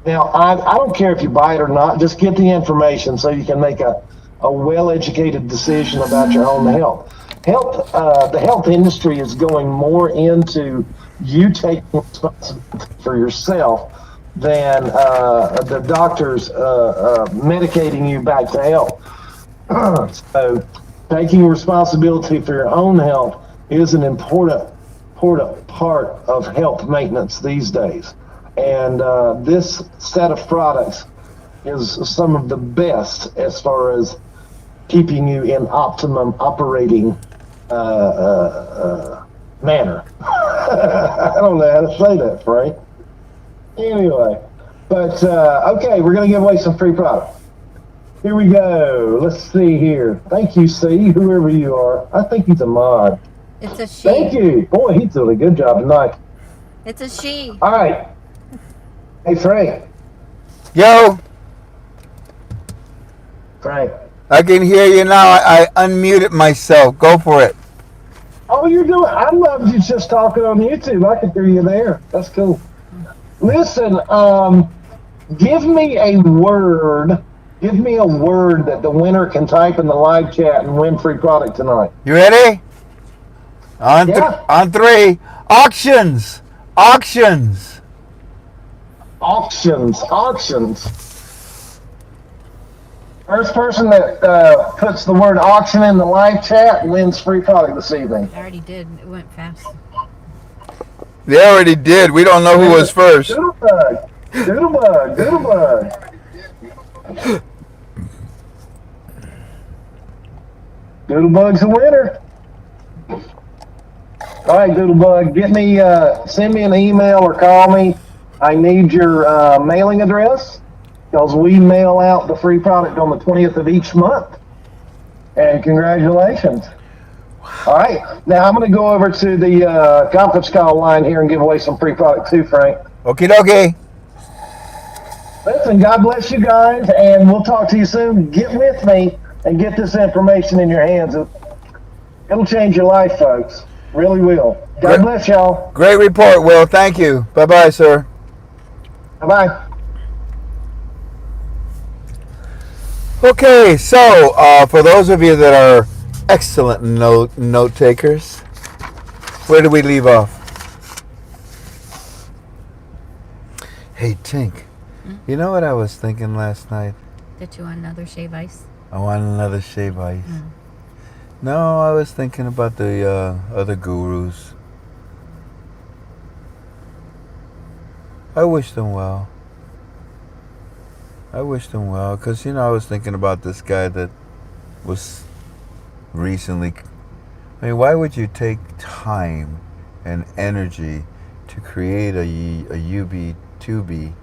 Now, I don't care if you buy it or not. Just get the information so you can make a well-educated decision about your own health. The health industry is going more into you taking responsibility for yourself than the doctors medicating you back to health. So taking responsibility for your own health is an important part of health maintenance these days. And this set of products is some of the best as far as keeping you in optimum operating manner. I don't know how to say that, Frank. Anyway, but okay, we're going to give away some free product. Here we go. Let's see here. Thank you, C, whoever you are. I think he's a mod. It's a she. Thank you. Boy, he's doing a good job tonight. It's a she. All right. Hey, Frank. Yo, Frank. I can hear you now. I unmuted myself. Go for it. Oh, you're doing. I love you just talking on YouTube. I can hear you there. That's cool. Listen, give me a word. Give me a word that the winner can type in the live chat and win free product tonight. You ready? On three. Auctions. First person that puts the word auction in the live chat wins free product this evening. I already did. It went fast. They already did. We don't know who was first. Doodlebug. Doodlebug's the winner. All right, Doodlebug, send me an email or call me. I need your mailing address, because we mail out the free product on the 20th of each month. And congratulations. All right, now I'm going to go over to the conference call line here and give away some free product too, Frank. Okie dokie. Listen, God bless you guys, and we'll talk to you soon. Get with me and get this information in your hands. It'll change your life, folks. Really will. God bless y'all. Great report, Will. Thank you. Bye-bye, sir. Bye-bye. Okay, so for those of you that are excellent note takers, where do we leave off? Hey, Tink, you know what I was thinking last night? Did you want another shave ice? I want another shave ice. No, I was thinking about the other gurus. I wish them well. Because, I was thinking about this guy that was recently... I mean, why would you take time and energy to create a UB2B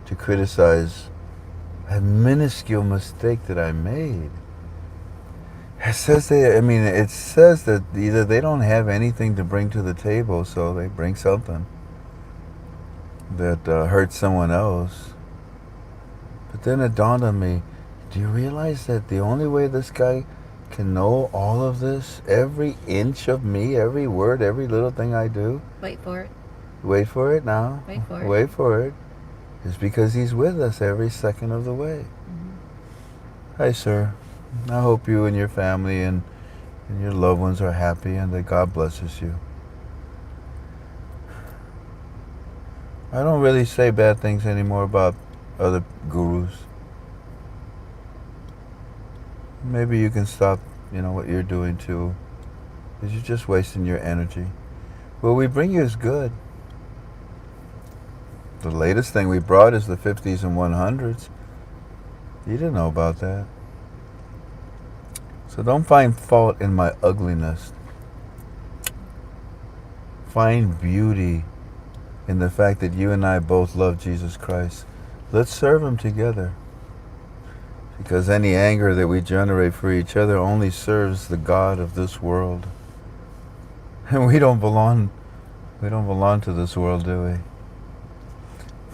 to criticize a minuscule mistake that I made? It says that either they don't have anything to bring to the table, so they bring something that hurts someone else. But then it dawned on me, do you realize that the only way this guy can know all of this, every inch of me, every word, every little thing I do? Wait for it. Wait for it now. Wait for it. Is because he's with us every second of the way. Hi, sir. I hope you and your family and your loved ones are happy and that God blesses you. I don't really say bad things anymore about other gurus. Maybe you can stop, what you're doing too. Because you're just wasting your energy. What we bring you is good. The latest thing we brought is the 50s and 100s. You didn't know about that. So don't find fault in my ugliness. Find beauty in the fact that you and I both love Jesus Christ. Let's serve him together. Because any anger that we generate for each other only serves the God of this world. And we don't belong to this world, do we?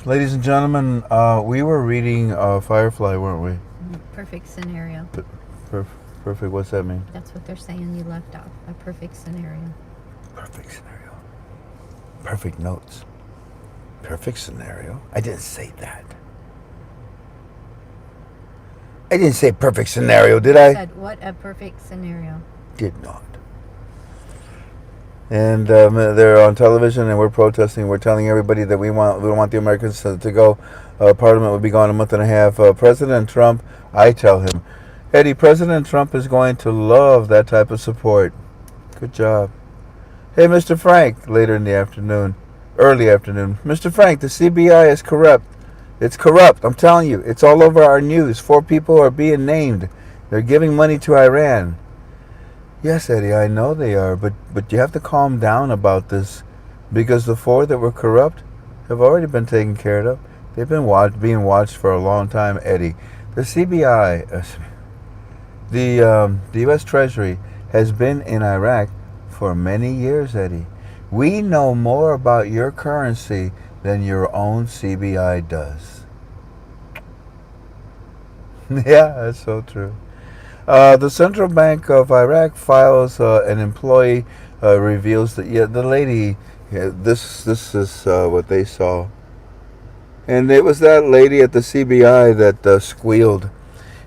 Ladies and gentlemen, we were reading Firefly, weren't we? Perfect scenario. Perfect, what's that mean? That's what they're saying you left off. A perfect scenario. Perfect scenario. Perfect notes. Perfect scenario? I didn't say that. I didn't say perfect scenario, did I? Said, what a perfect scenario. Did not. And they're on television, and we're protesting. We're telling everybody that we don't want the Americans to go. Parliament will be gone a month and a half. President Trump, I tell him, Eddie, President Trump is going to love that type of support. Good job. Hey, Mr. Frank, later in the afternoon, early afternoon. Mr. Frank, the CBI is corrupt. It's corrupt. I'm telling you. It's all over our news. 4 people are being named. They're giving money to Iran. Yes, Eddie, I know they are, but you have to calm down about this, because the 4 that were corrupt have already been taken care of. They've been being watched for a long time, Eddie. The CBI, the U.S. Treasury has been in Iraq for many years, Eddie. We know more about your currency than your own CBI does. Yeah, that's so true. The Central Bank of Iraq files an employee reveals that the lady, this is what they saw. And it was that lady at the CBI that squealed.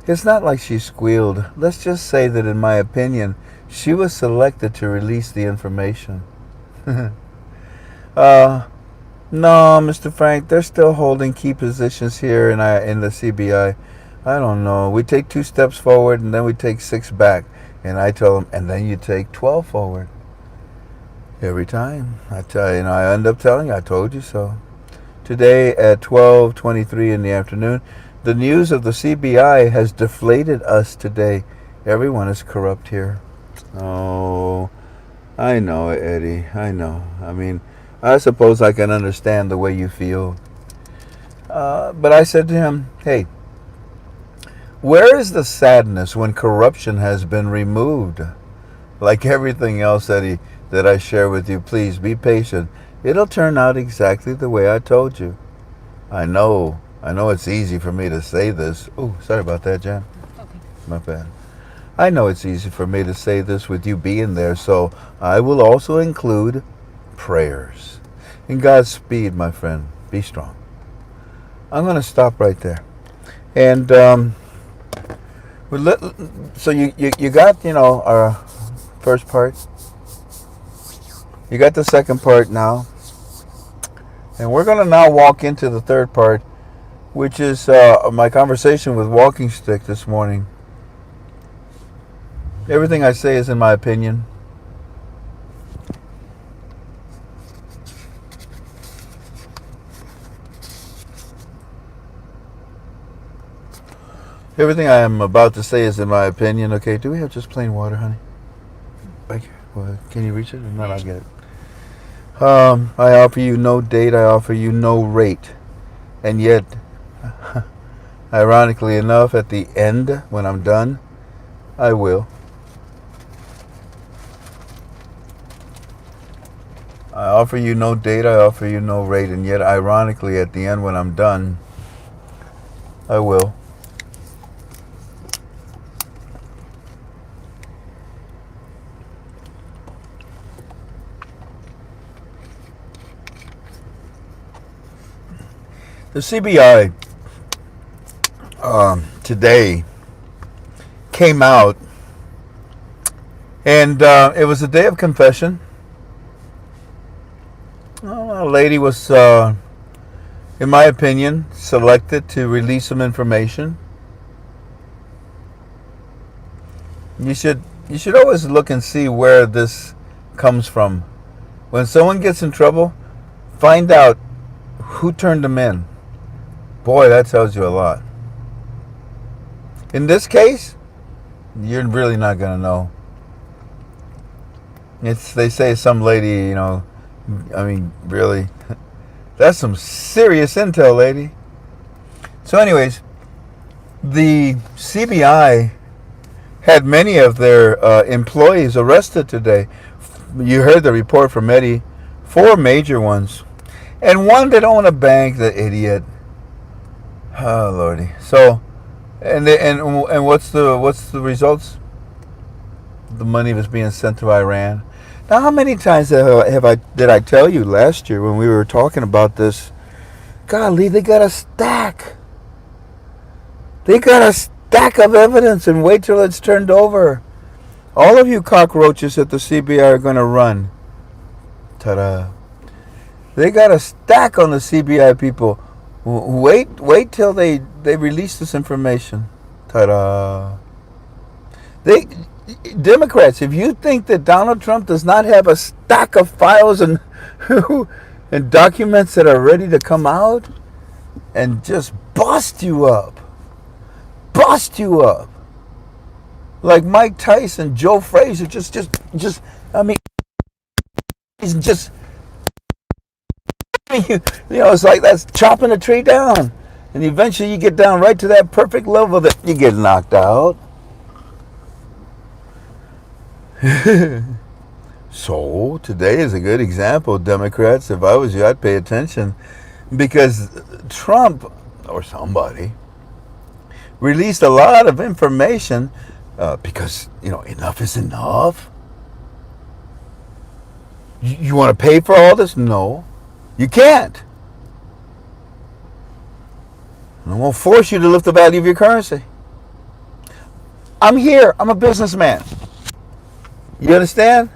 It's not like she squealed. Let's just say that, in my opinion, she was selected to release the information. No, Mr. Frank, they're still holding key positions here in the CBI. I don't know. We take 2 steps forward and then we take 6 back. And I tell them, and then you take 12 forward. Every time. I tell you, I end up telling you, I told you so. Today at 12:23 in the afternoon, the news of the CBI has deflated us today. Everyone is corrupt here. Oh, I know, Eddie. I know. I mean, I suppose I can understand the way you feel. But I said to him, hey, where is the sadness when corruption has been removed? Like everything else that I share with you, please be patient. It'll turn out exactly the way I told you. I know I know it's easy for me to say this. Oh, sorry about that, Jen. My bad. I know it's easy for me to say this with you being there, so I will also include prayers. And Godspeed, my friend. Be strong. I'm going to stop right there. And so you got, our first part. You got the second part now. And we're going to now walk into the third part, which is my conversation with Walking Stick this morning. Everything I say is in my opinion. Everything I am about to say is in my opinion. Okay, do we have just plain water, honey? Right here. Well, can you reach it? If not, I'll get it. I offer you no date. I offer you no rate. And yet, ironically enough, at the end, when I'm done, I will. I offer you no date. I offer you no rate. And yet, ironically, at the end, when I'm done, I will. The CBI today came out, and it was a day of confession. A lady was, in my opinion, selected to release some information. You should always look and see where this comes from. When someone gets in trouble, find out who turned them in. Boy, that tells you a lot. In this case, you're really not going to know. They say some lady, really, that's some serious intel, lady. So anyways, the CBI had many of their employees arrested today. You heard the report from Eddie, 4 major ones. And one that owned a bank, the idiot. Oh Lordy. So, and what's the results? The money was being sent to Iran. Now, how many times did I tell you last year when we were talking about this? Golly, they got a stack. They got a stack of evidence, and wait till it's turned over. All of you cockroaches at the CBI are going to run. Ta-da. They got a stack on the CBI people. Wait till they release this information. Ta-da. Democrats, if you think that Donald Trump does not have a stack of files and and documents that are ready to come out and just bust you up, like Mike Tyson, Joe Frazier, he's just. It's like that's chopping a tree down. And eventually you get down right to that perfect level that you get knocked out. So, today is a good example, Democrats. If I was you, I'd pay attention. Because Trump, or somebody, released a lot of information because, enough is enough. You want to pay for all this? No. You can't. I won't force you to lift the value of your currency. I'm here. I'm a businessman. You understand?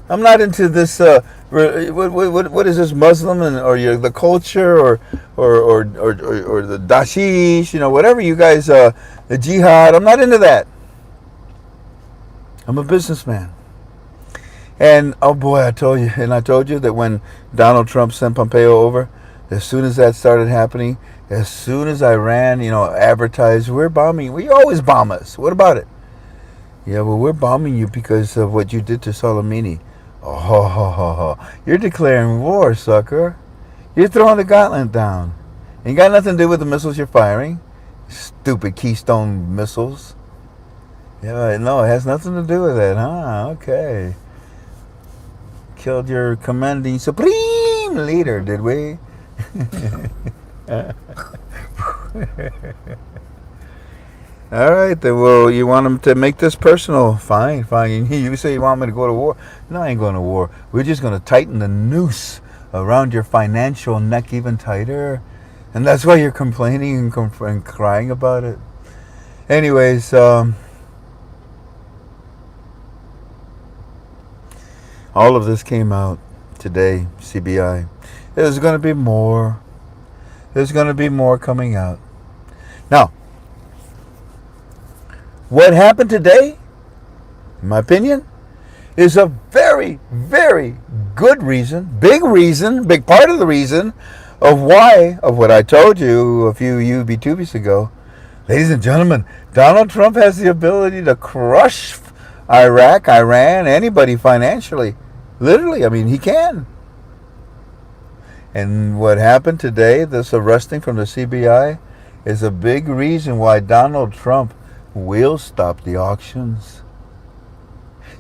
I'm not into this. What is this, Muslim or the culture or the dashish? Whatever you guys, the jihad. I'm not into that. I'm a businessman. And oh boy, I told you that when Donald Trump sent Pompeo over, as soon as that started happening, as soon as Iran, advertised, we're bombing. Well, you always bomb us. What about it? Yeah, well, we're bombing you because of what you did to Soleimani. Oh, you're declaring war, sucker. You're throwing the gauntlet down. Ain't got nothing to do with the missiles you're firing. Stupid Keystone missiles. Yeah, no, it has nothing to do with that, huh? Okay. Killed your commanding supreme leader, did we? All right, then. Well, you want them to make this personal? Fine, fine. You say you want me to go to war? No, I ain't going to war. We're just going to tighten the noose around your financial neck even tighter, and that's why you're complaining and crying about it. Anyways, all of this came out today. CBI. There's going to be more. There's going to be more coming out. Now, what happened today, in my opinion, is a very, very good reason, big part of the reason of what I told you a few UB2Bs ago. Ladies and gentlemen, Donald Trump has the ability to crush Iraq, Iran, anybody financially. Literally, I mean, he can. And what happened today, this arresting from the CBI, is a big reason why Donald Trump will stop the auctions.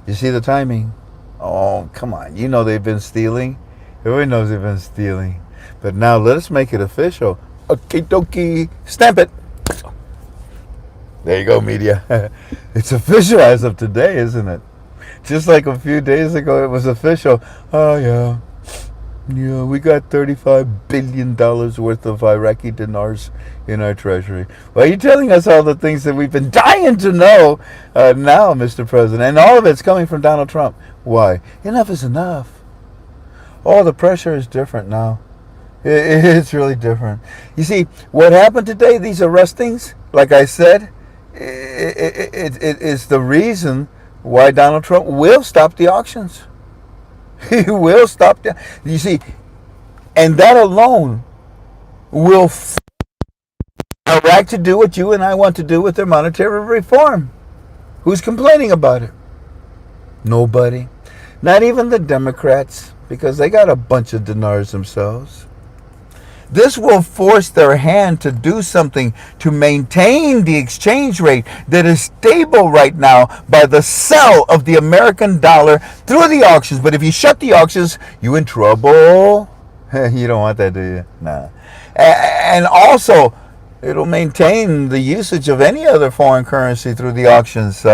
You see the timing? Oh, come on. You know they've been stealing. Everybody knows they've been stealing. But now let us make it official. Okie dokie. Stamp it. There you go, media. It's official as of today, isn't it? Just like a few days ago, it was official. Oh, yeah. Yeah, we got $35 billion worth of Iraqi dinars in our treasury. Well, you're telling us all the things that we've been dying to know now, Mr. President. And all of it's coming from Donald Trump. Why? Enough is enough. Oh, the pressure is different now. It's really different. You see, what happened today, these arrestings, like I said, it is the reason why Donald Trump will stop the auctions. He will stop the... You see, and that alone will force Iraq to do what you and I want to do with their monetary reform. Who's complaining about it? Nobody. Not even the Democrats, because they got a bunch of dinars themselves. This will force their hand to do something to maintain the exchange rate that is stable right now by the sell of the American dollar through the auctions. But if you shut the auctions, you in trouble. You don't want that, do you? Nah. And also, it'll maintain the usage of any other foreign currency through the auctions.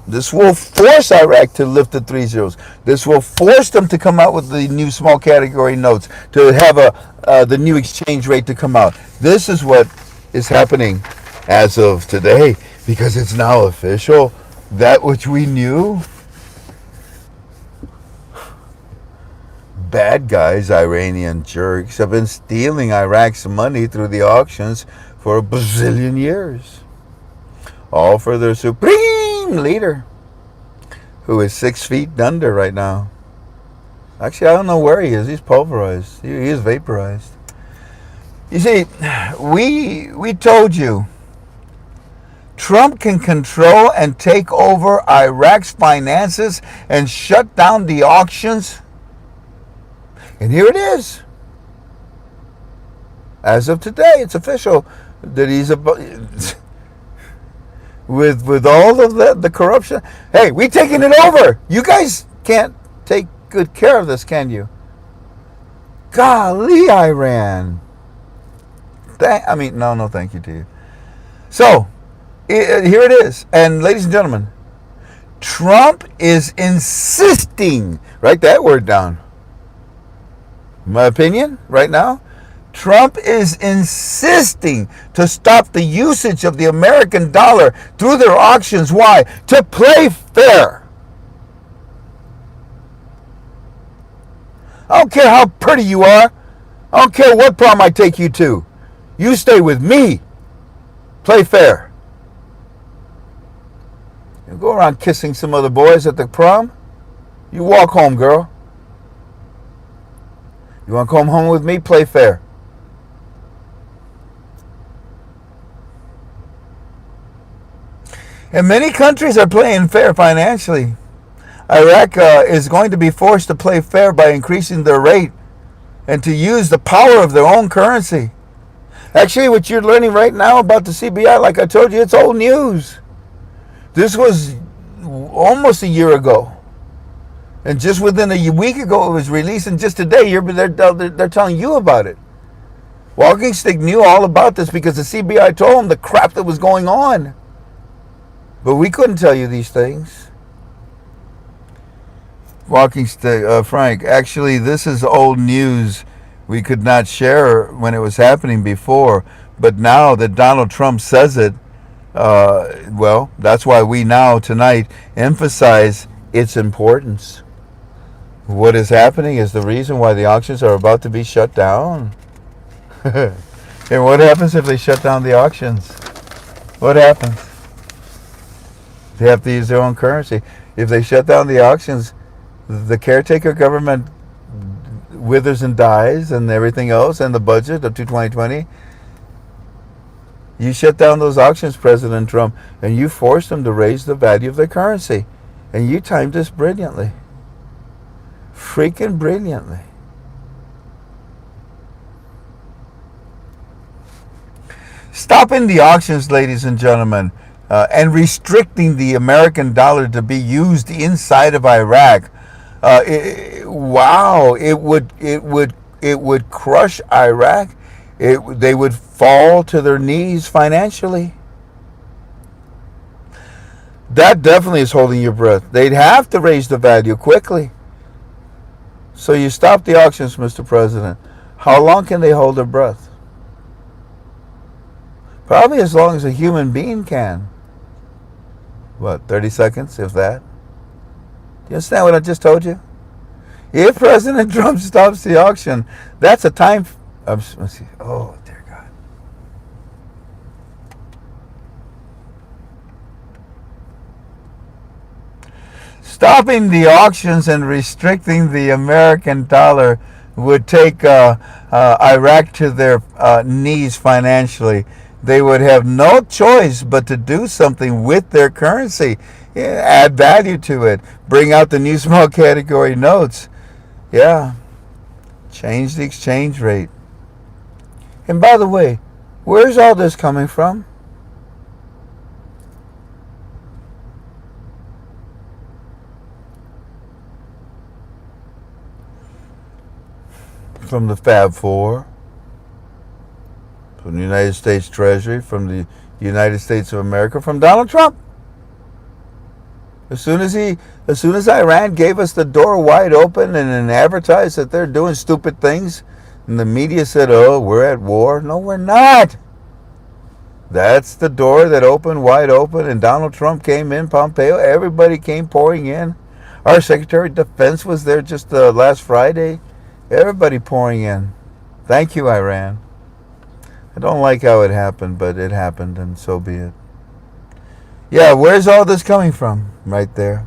This will force Iraq to lift the 3 zeros. This will force them to come out with the new small category notes, to have the new exchange rate to come out. This is what is happening as of today, because it's now official. That which we knew. Bad guys, Iranian jerks, have been stealing Iraq's money through the auctions for a bazillion years. All for their supreme leader, who is 6 feet under right now. Actually, I don't know where he is. He's pulverized. He is vaporized. You see, we told you Trump can control and take over Iraq's finances and shut down the auctions. And here it is. As of today, it's official that he's with all of the corruption. Hey, we taking it over. You guys can't take good care of this, can you? Golly, Iran. No, thank you to you. So, here it is. And ladies and gentlemen, Trump is insisting, write that word down. My opinion, right now, Trump is insisting to stop the usage of the American dollar through their auctions. Why? To play fair. I don't care how pretty you are. I don't care what prom I take you to. You stay with me. Play fair. You go around kissing some other boys at the prom. You walk home, girl. You want to come home with me? Play fair. And many countries are playing fair financially. Iraq is going to be forced to play fair by increasing their rate and to use the power of their own currency. Actually, what you're learning right now about the CBI, like I told you, it's old news. This was almost a year ago. And just within a week ago, it was released. And just today, they're telling you about it. Walking Stick knew all about this because the CBI told him the crap that was going on. But we couldn't tell you these things. Walking Stick, Frank, actually this is old news we could not share when it was happening before. But now that Donald Trump says it, well, that's why we now tonight emphasize its importance. What is happening is the reason why the auctions are about to be shut down. And what happens if they shut down the auctions? What happens? They have to use their own currency. If they shut down the auctions, the caretaker government withers and dies and everything else, and the budget up to 2020. You shut down those auctions, President Trump, and you forced them to raise the value of their currency. And you timed this brilliantly. Freaking brilliantly. Stopping the auctions, ladies and gentlemen, and restricting the American dollar to be used inside of Iraq. Wow, it would crush Iraq. They would fall to their knees financially. That definitely is holding your breath. They'd have to raise the value quickly. So you stop the auctions, Mr. President. How long can they hold their breath? Probably as long as a human being can. What, 30 seconds, if that? Do you understand what I just told you? If President Trump stops the auction, that's a time... let's see. Oh, dear God. Stopping the auctions and restricting the American dollar would take Iraq to their knees financially. They would have no choice but to do something with their currency. Yeah, add value to it. Bring out the new small category notes. Yeah. Change the exchange rate. And by the way, where's all this coming from? From the Fab Four, from the United States Treasury, from the United States of America, from Donald Trump. As soon as Iran gave us the door wide open and advertised that they're doing stupid things, and the media said, "Oh, we're at war." No, we're not. That's the door that opened wide open, and Donald Trump came in, Pompeo, everybody came pouring in. Our Secretary of Defense was there just last Friday. Everybody pouring in. Thank you, Iran. I don't like how it happened, but it happened, and so be it. Yeah, where's all this coming from? Right there.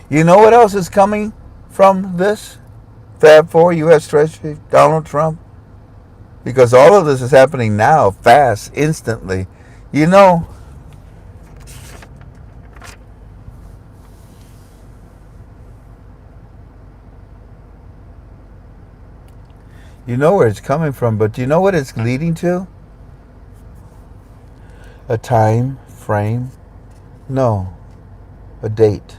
You know what else is coming from this? Fab 4, U.S. Treasury, Donald Trump. Because all of this is happening now, fast, instantly. You know where it's coming from, but do you know what it's leading to? A time frame? No, a date.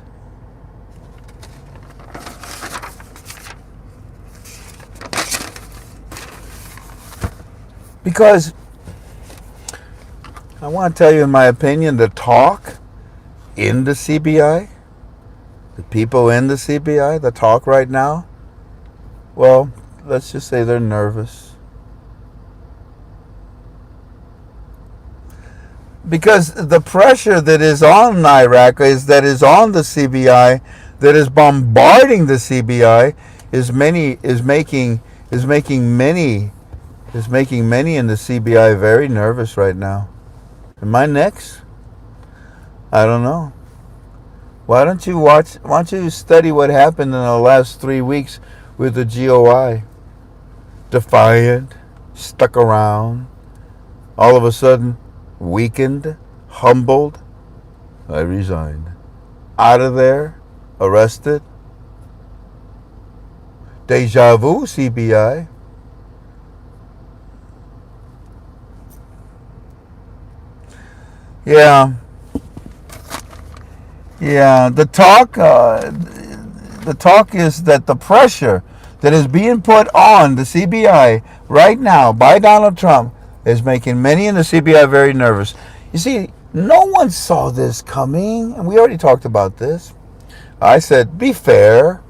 Because I want to tell you, in my opinion, the talk in the CBI, the people in the CBI, the talk right now, well, let's just say they're nervous. Because the pressure that is on Iraq is on the CBI, that is bombarding the CBI, is making many in the CBI very nervous right now. Am I next? I don't know. Why don't you study what happened in the last 3 weeks with the GOI? Defiant, stuck around, all of a sudden weakened, humbled. I resigned. Out of there, arrested. Deja vu, CBI. Yeah. The talk is that the that is being put on the CBI right now by Donald Trump is making many in the CBI very nervous. You see, no one saw this coming, and we already talked about this. I said, be fair.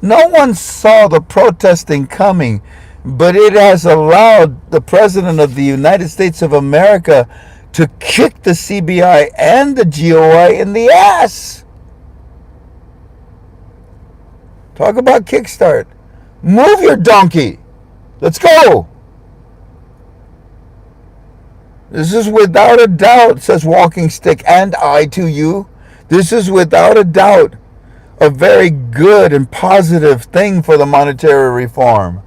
No one saw the protesting coming, but it has allowed the President of the United States of America to kick the CBI and the GOI in the ass. Talk about kickstart. Move your donkey. Let's go. This is without a doubt, says Walking Stick and I to you. This is without a doubt a very good and positive thing for the monetary reform.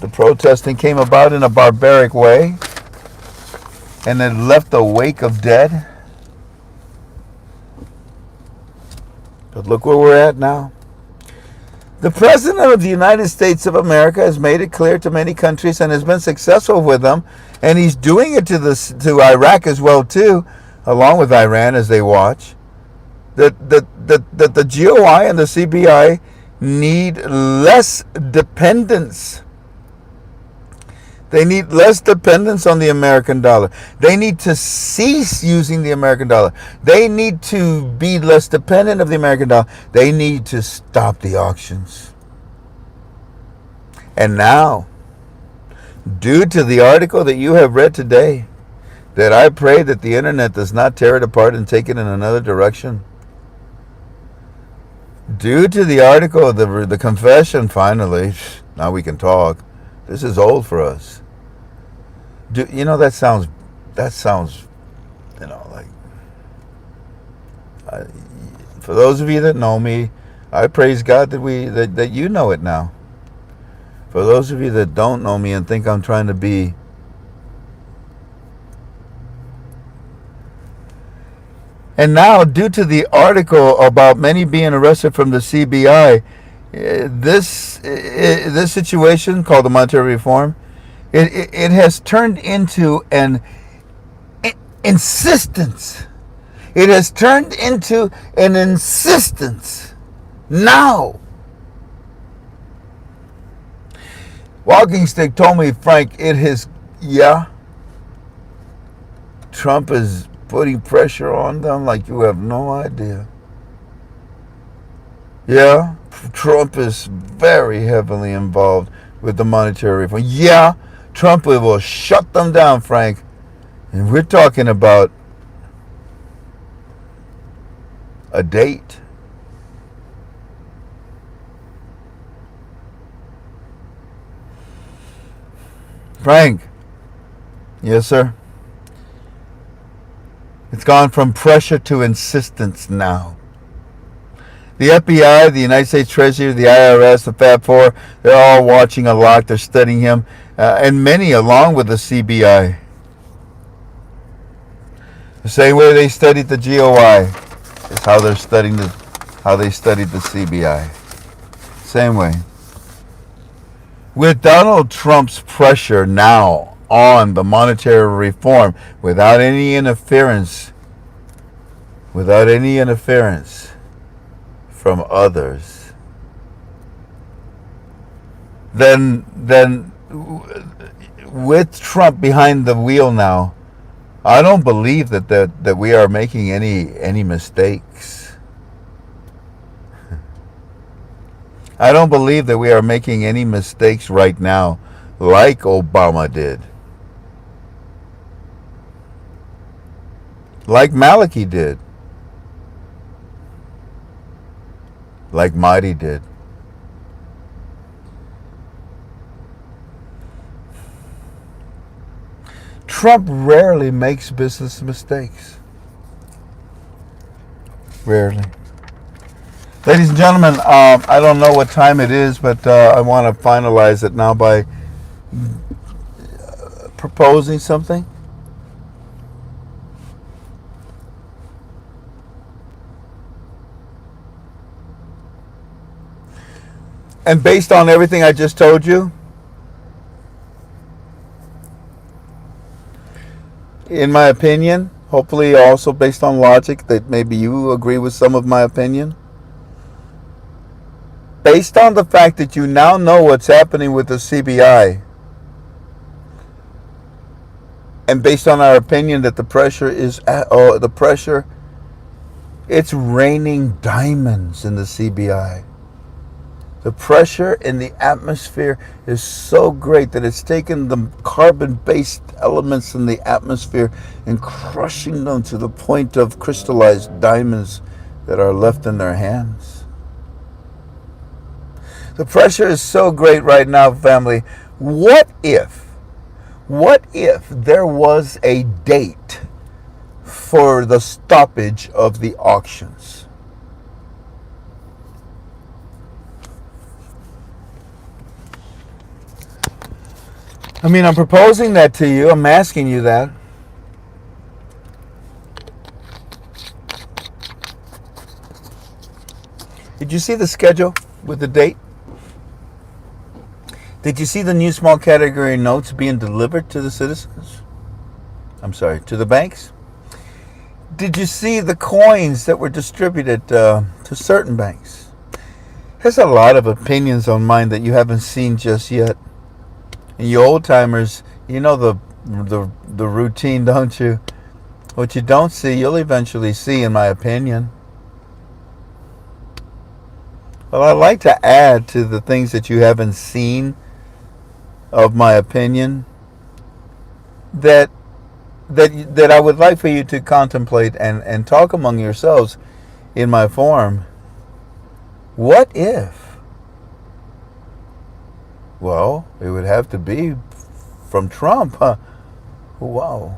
The protesting came about in a barbaric way, and it left a wake of dead. But look where we're at now. The President of the United States of America has made it clear to many countries and has been successful with them, and he's doing it to Iraq as well too, along with Iran as they watch, that the GOI and the CBI need less dependence. They need less dependence on the American dollar. They need to cease using the American dollar. They need to be less dependent of the American dollar. They need to stop the auctions. And now, due to the article that you have read today, that I pray that the internet does not tear it apart and take it in another direction. Due to the article, the confession, finally, now we can talk. This is old for us. You know, that sounds, you know, like, for those of you that know me, I praise God that you know it now. For those of you that don't know me and think I'm trying to be And now, due to the article about many being arrested from the CBI, this situation called the monetary reform, it has turned into an insistence. It has turned into an insistence now. Walking Stick told me, Frank, Trump is putting pressure on them like you have no idea. Yeah, Trump is very heavily involved with the monetary reform. Yeah, Trump will shut them down, Frank. And we're talking about a date. Frank. Yes, sir. It's gone from pressure to insistence now. The FBI, the United States Treasury, the IRS, the Fab Four, they're all watching a lot. They're studying him, and many along with the CBI. The same way they studied the GOI is how they're studying how they studied the CBI. Same way. With Donald Trump's pressure now on the monetary reform, without any interference from others, then with Trump behind the wheel now, I don't believe that we are making any mistakes. I don't believe that we are making any mistakes right now like Obama did. Like Maliki did. Like Mighty did. Trump rarely makes business mistakes. Rarely. Ladies and gentlemen, I don't know what time it is, but I want to finalize it now by proposing something. And based on everything I just told you, in my opinion, hopefully also based on logic, that maybe you agree with some of my opinion, based on the fact that you now know what's happening with the CBI, and based on our opinion that the pressure is it's raining diamonds in the CBI. The pressure in the atmosphere is so great that it's taken the carbon-based elements in the atmosphere and crushing them to the point of crystallized diamonds that are left in their hands. The pressure is so great right now, family. What if there was a date for the stoppage of the auctions? I mean, I'm proposing that to you. I'm asking you that. Did you see the schedule with the date? Did you see the new small category notes being delivered to the citizens? I'm sorry, to the banks? Did you see the coins that were distributed to certain banks? There's a lot of opinions on mine that you haven't seen just yet. And you old timers, you know the routine, don't you? What you don't see, you'll eventually see, in my opinion. Well, I'd like to add to the things that you haven't seen of my opinion that I would like for you to contemplate and talk among yourselves in my forum. What if? Well, it would have to be from Trump. Huh? Wow.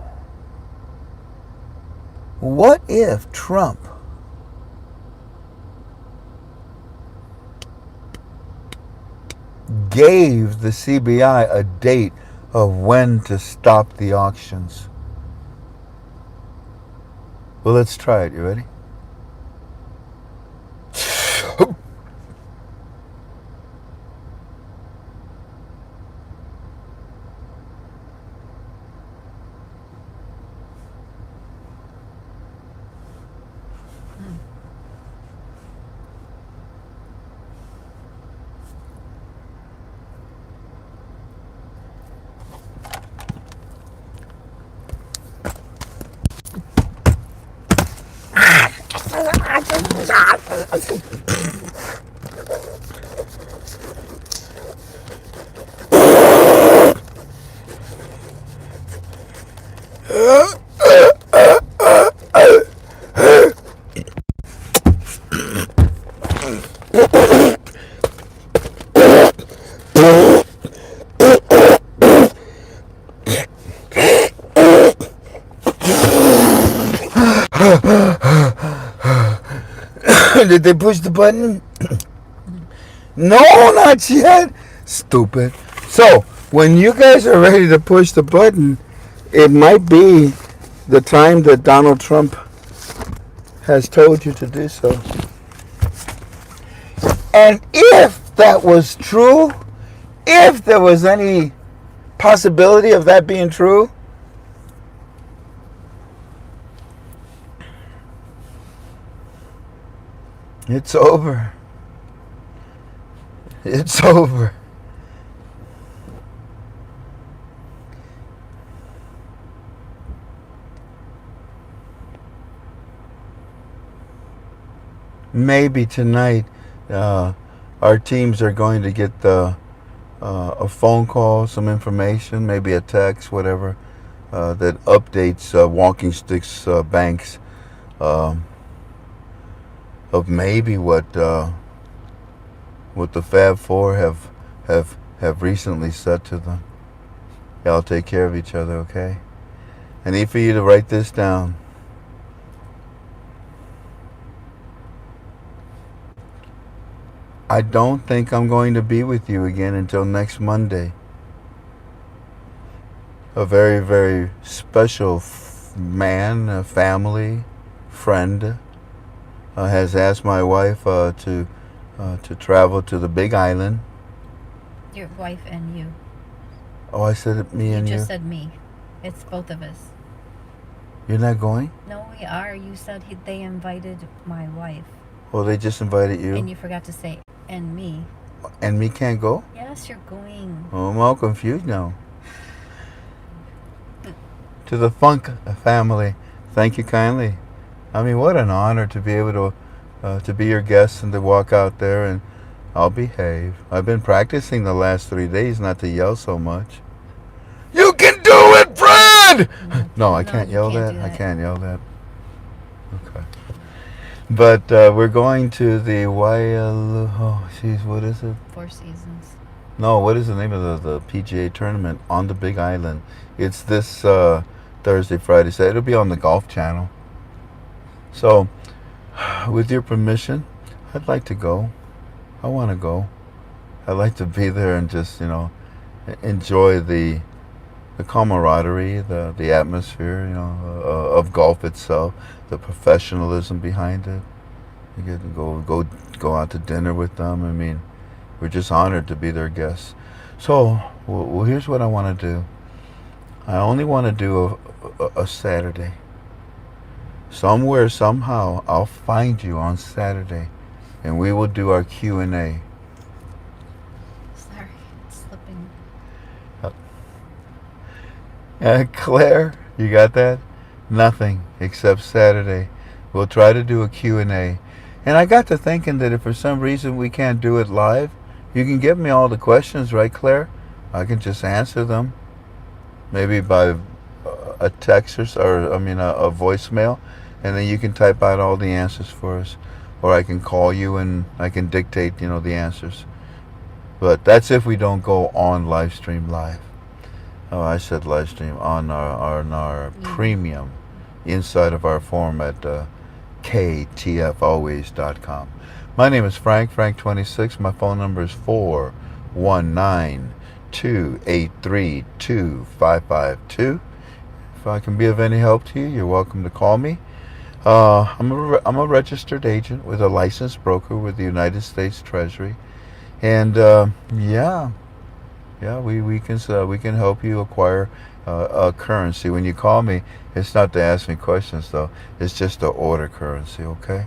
What if Trump gave the CBI a date of when to stop the auctions? Well, let's try it. You ready? Did they push the button? No, not yet. Stupid. So, when you guys are ready to push the button, it might be the time that Donald Trump has told you to do so. And if that was true, if there was any possibility of that being true, it's over. It's over. Maybe tonight our teams are going to get a phone call, some information, maybe a text, whatever, that updates Walking Sticks banks of maybe what the Fab Four have recently said to them. Y'all take care of each other, okay? I need for you to write this down. I don't think I'm going to be with you again until next Monday. A very, very special man, a family, friend, has asked my wife to travel to the Big Island. Your wife and you. Oh, I said it, me and you? You just said me. It's both of us. You're not going? No, we are. You said they invited my wife. Oh, they just invited you? And you forgot to say And me. And me can't go? Yes, you're going. Oh, I'm all confused now. To the Funk family, thank you kindly. I mean, what an honor to be able to be your guest and to walk out there, and I'll behave. I've been practicing the last 3 days not to yell so much. You can do it, Fred! No, I can't yell that. I can't yell that. Okay. But we're going to the oh, jeez, what is it? Four Seasons. No, what is the name of the PGA tournament on the Big Island? It's this Thursday, Friday, Saturday. It'll be on the Golf Channel. So, with your permission, I'd like to go. I want to go. I'd like to be there and just, enjoy the camaraderie, the atmosphere, of golf itself, the professionalism behind it. You get to go out to dinner with them. I mean, we're just honored to be their guests. So, well, here's what I want to do. I only want to do a Saturday. Somewhere, somehow, I'll find you on Saturday, and we will do our Q&A. Sorry, it's slipping. Claire, you got that? Nothing except Saturday. We'll try to do a Q&A. And I got to thinking that if for some reason we can't do it live, you can give me all the questions, right, Claire? I can just answer them. Maybe by a text or a voicemail, and then you can type out all the answers for us. Or I can call you and I can dictate, the answers. But that's if we don't go on live stream live. Oh, I said live stream on our premium inside of our forum at ktfalways.com. My name is Frank26. My phone number is 419-283-2552. If I can be of any help to you, you're welcome to call me. I'm a registered agent with a licensed broker with the United States Treasury, and we can help you acquire a currency. When you call me, it's not to ask me questions though. It's just to order currency. Okay.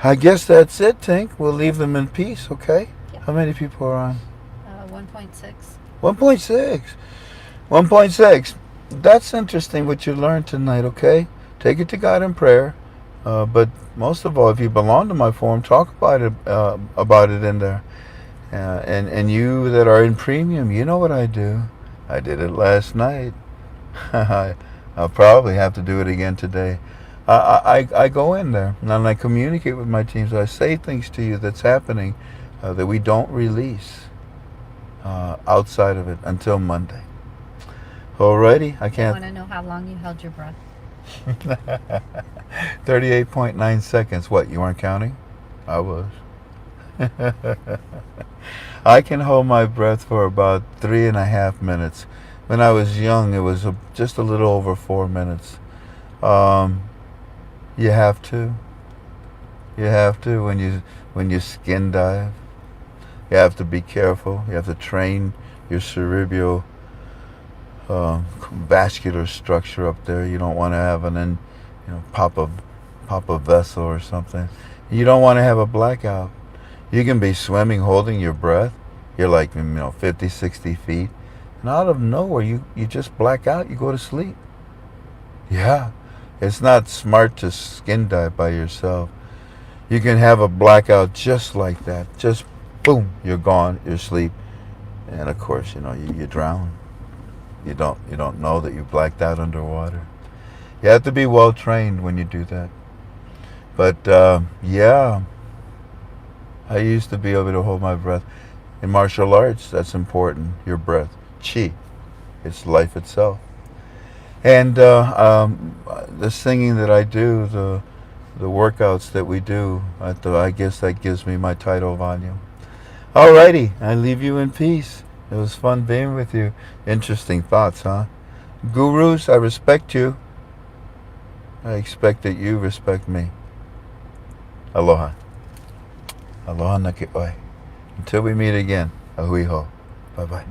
I guess that's it, Tink. We'll leave them in peace. Okay. Yep. How many people are on? 1.6. 1.6. 1.6. That's interesting what you learned tonight, okay? Take it to God in prayer. But most of all, if you belong to my forum, talk about it in there. And you that are in premium, you know what I do. I did it last night. I'll probably have to do it again today. I go in there and I communicate with my teams. I say things to you that's happening that we don't release outside of it until Monday. Alrighty, I can't. I want to know how long you held your breath. 38.9 seconds. What, you weren't counting? I was. I can hold my breath for about 3.5 minutes. When I was young, it was just a little over 4 minutes. You have to. You have to when you skin dive. You have to be careful. You have to train your cerebral vascular structure up there. You don't want to have pop a vessel or something. You don't want to have a blackout. You can be swimming, holding your breath. You're like 50, 60 feet, and out of nowhere you just black out. You go to sleep. Yeah, it's not smart to skin dive by yourself. You can have a blackout just like that. Just boom, you're gone. You're asleep, and of course you drown. You don't know that you blacked out underwater. You have to be well trained when you do that. But I used to be able to hold my breath. In martial arts, that's important. Your breath, chi, it's life itself. And the singing that I do, the workouts that we do, I guess that gives me my tidal volume. Alrighty, I leave you in peace. It was fun being with you. Interesting thoughts, huh? Gurus, I respect you. I expect that you respect me. Aloha. Aloha na ke oi. Until we meet again, ahui ho. Bye-bye.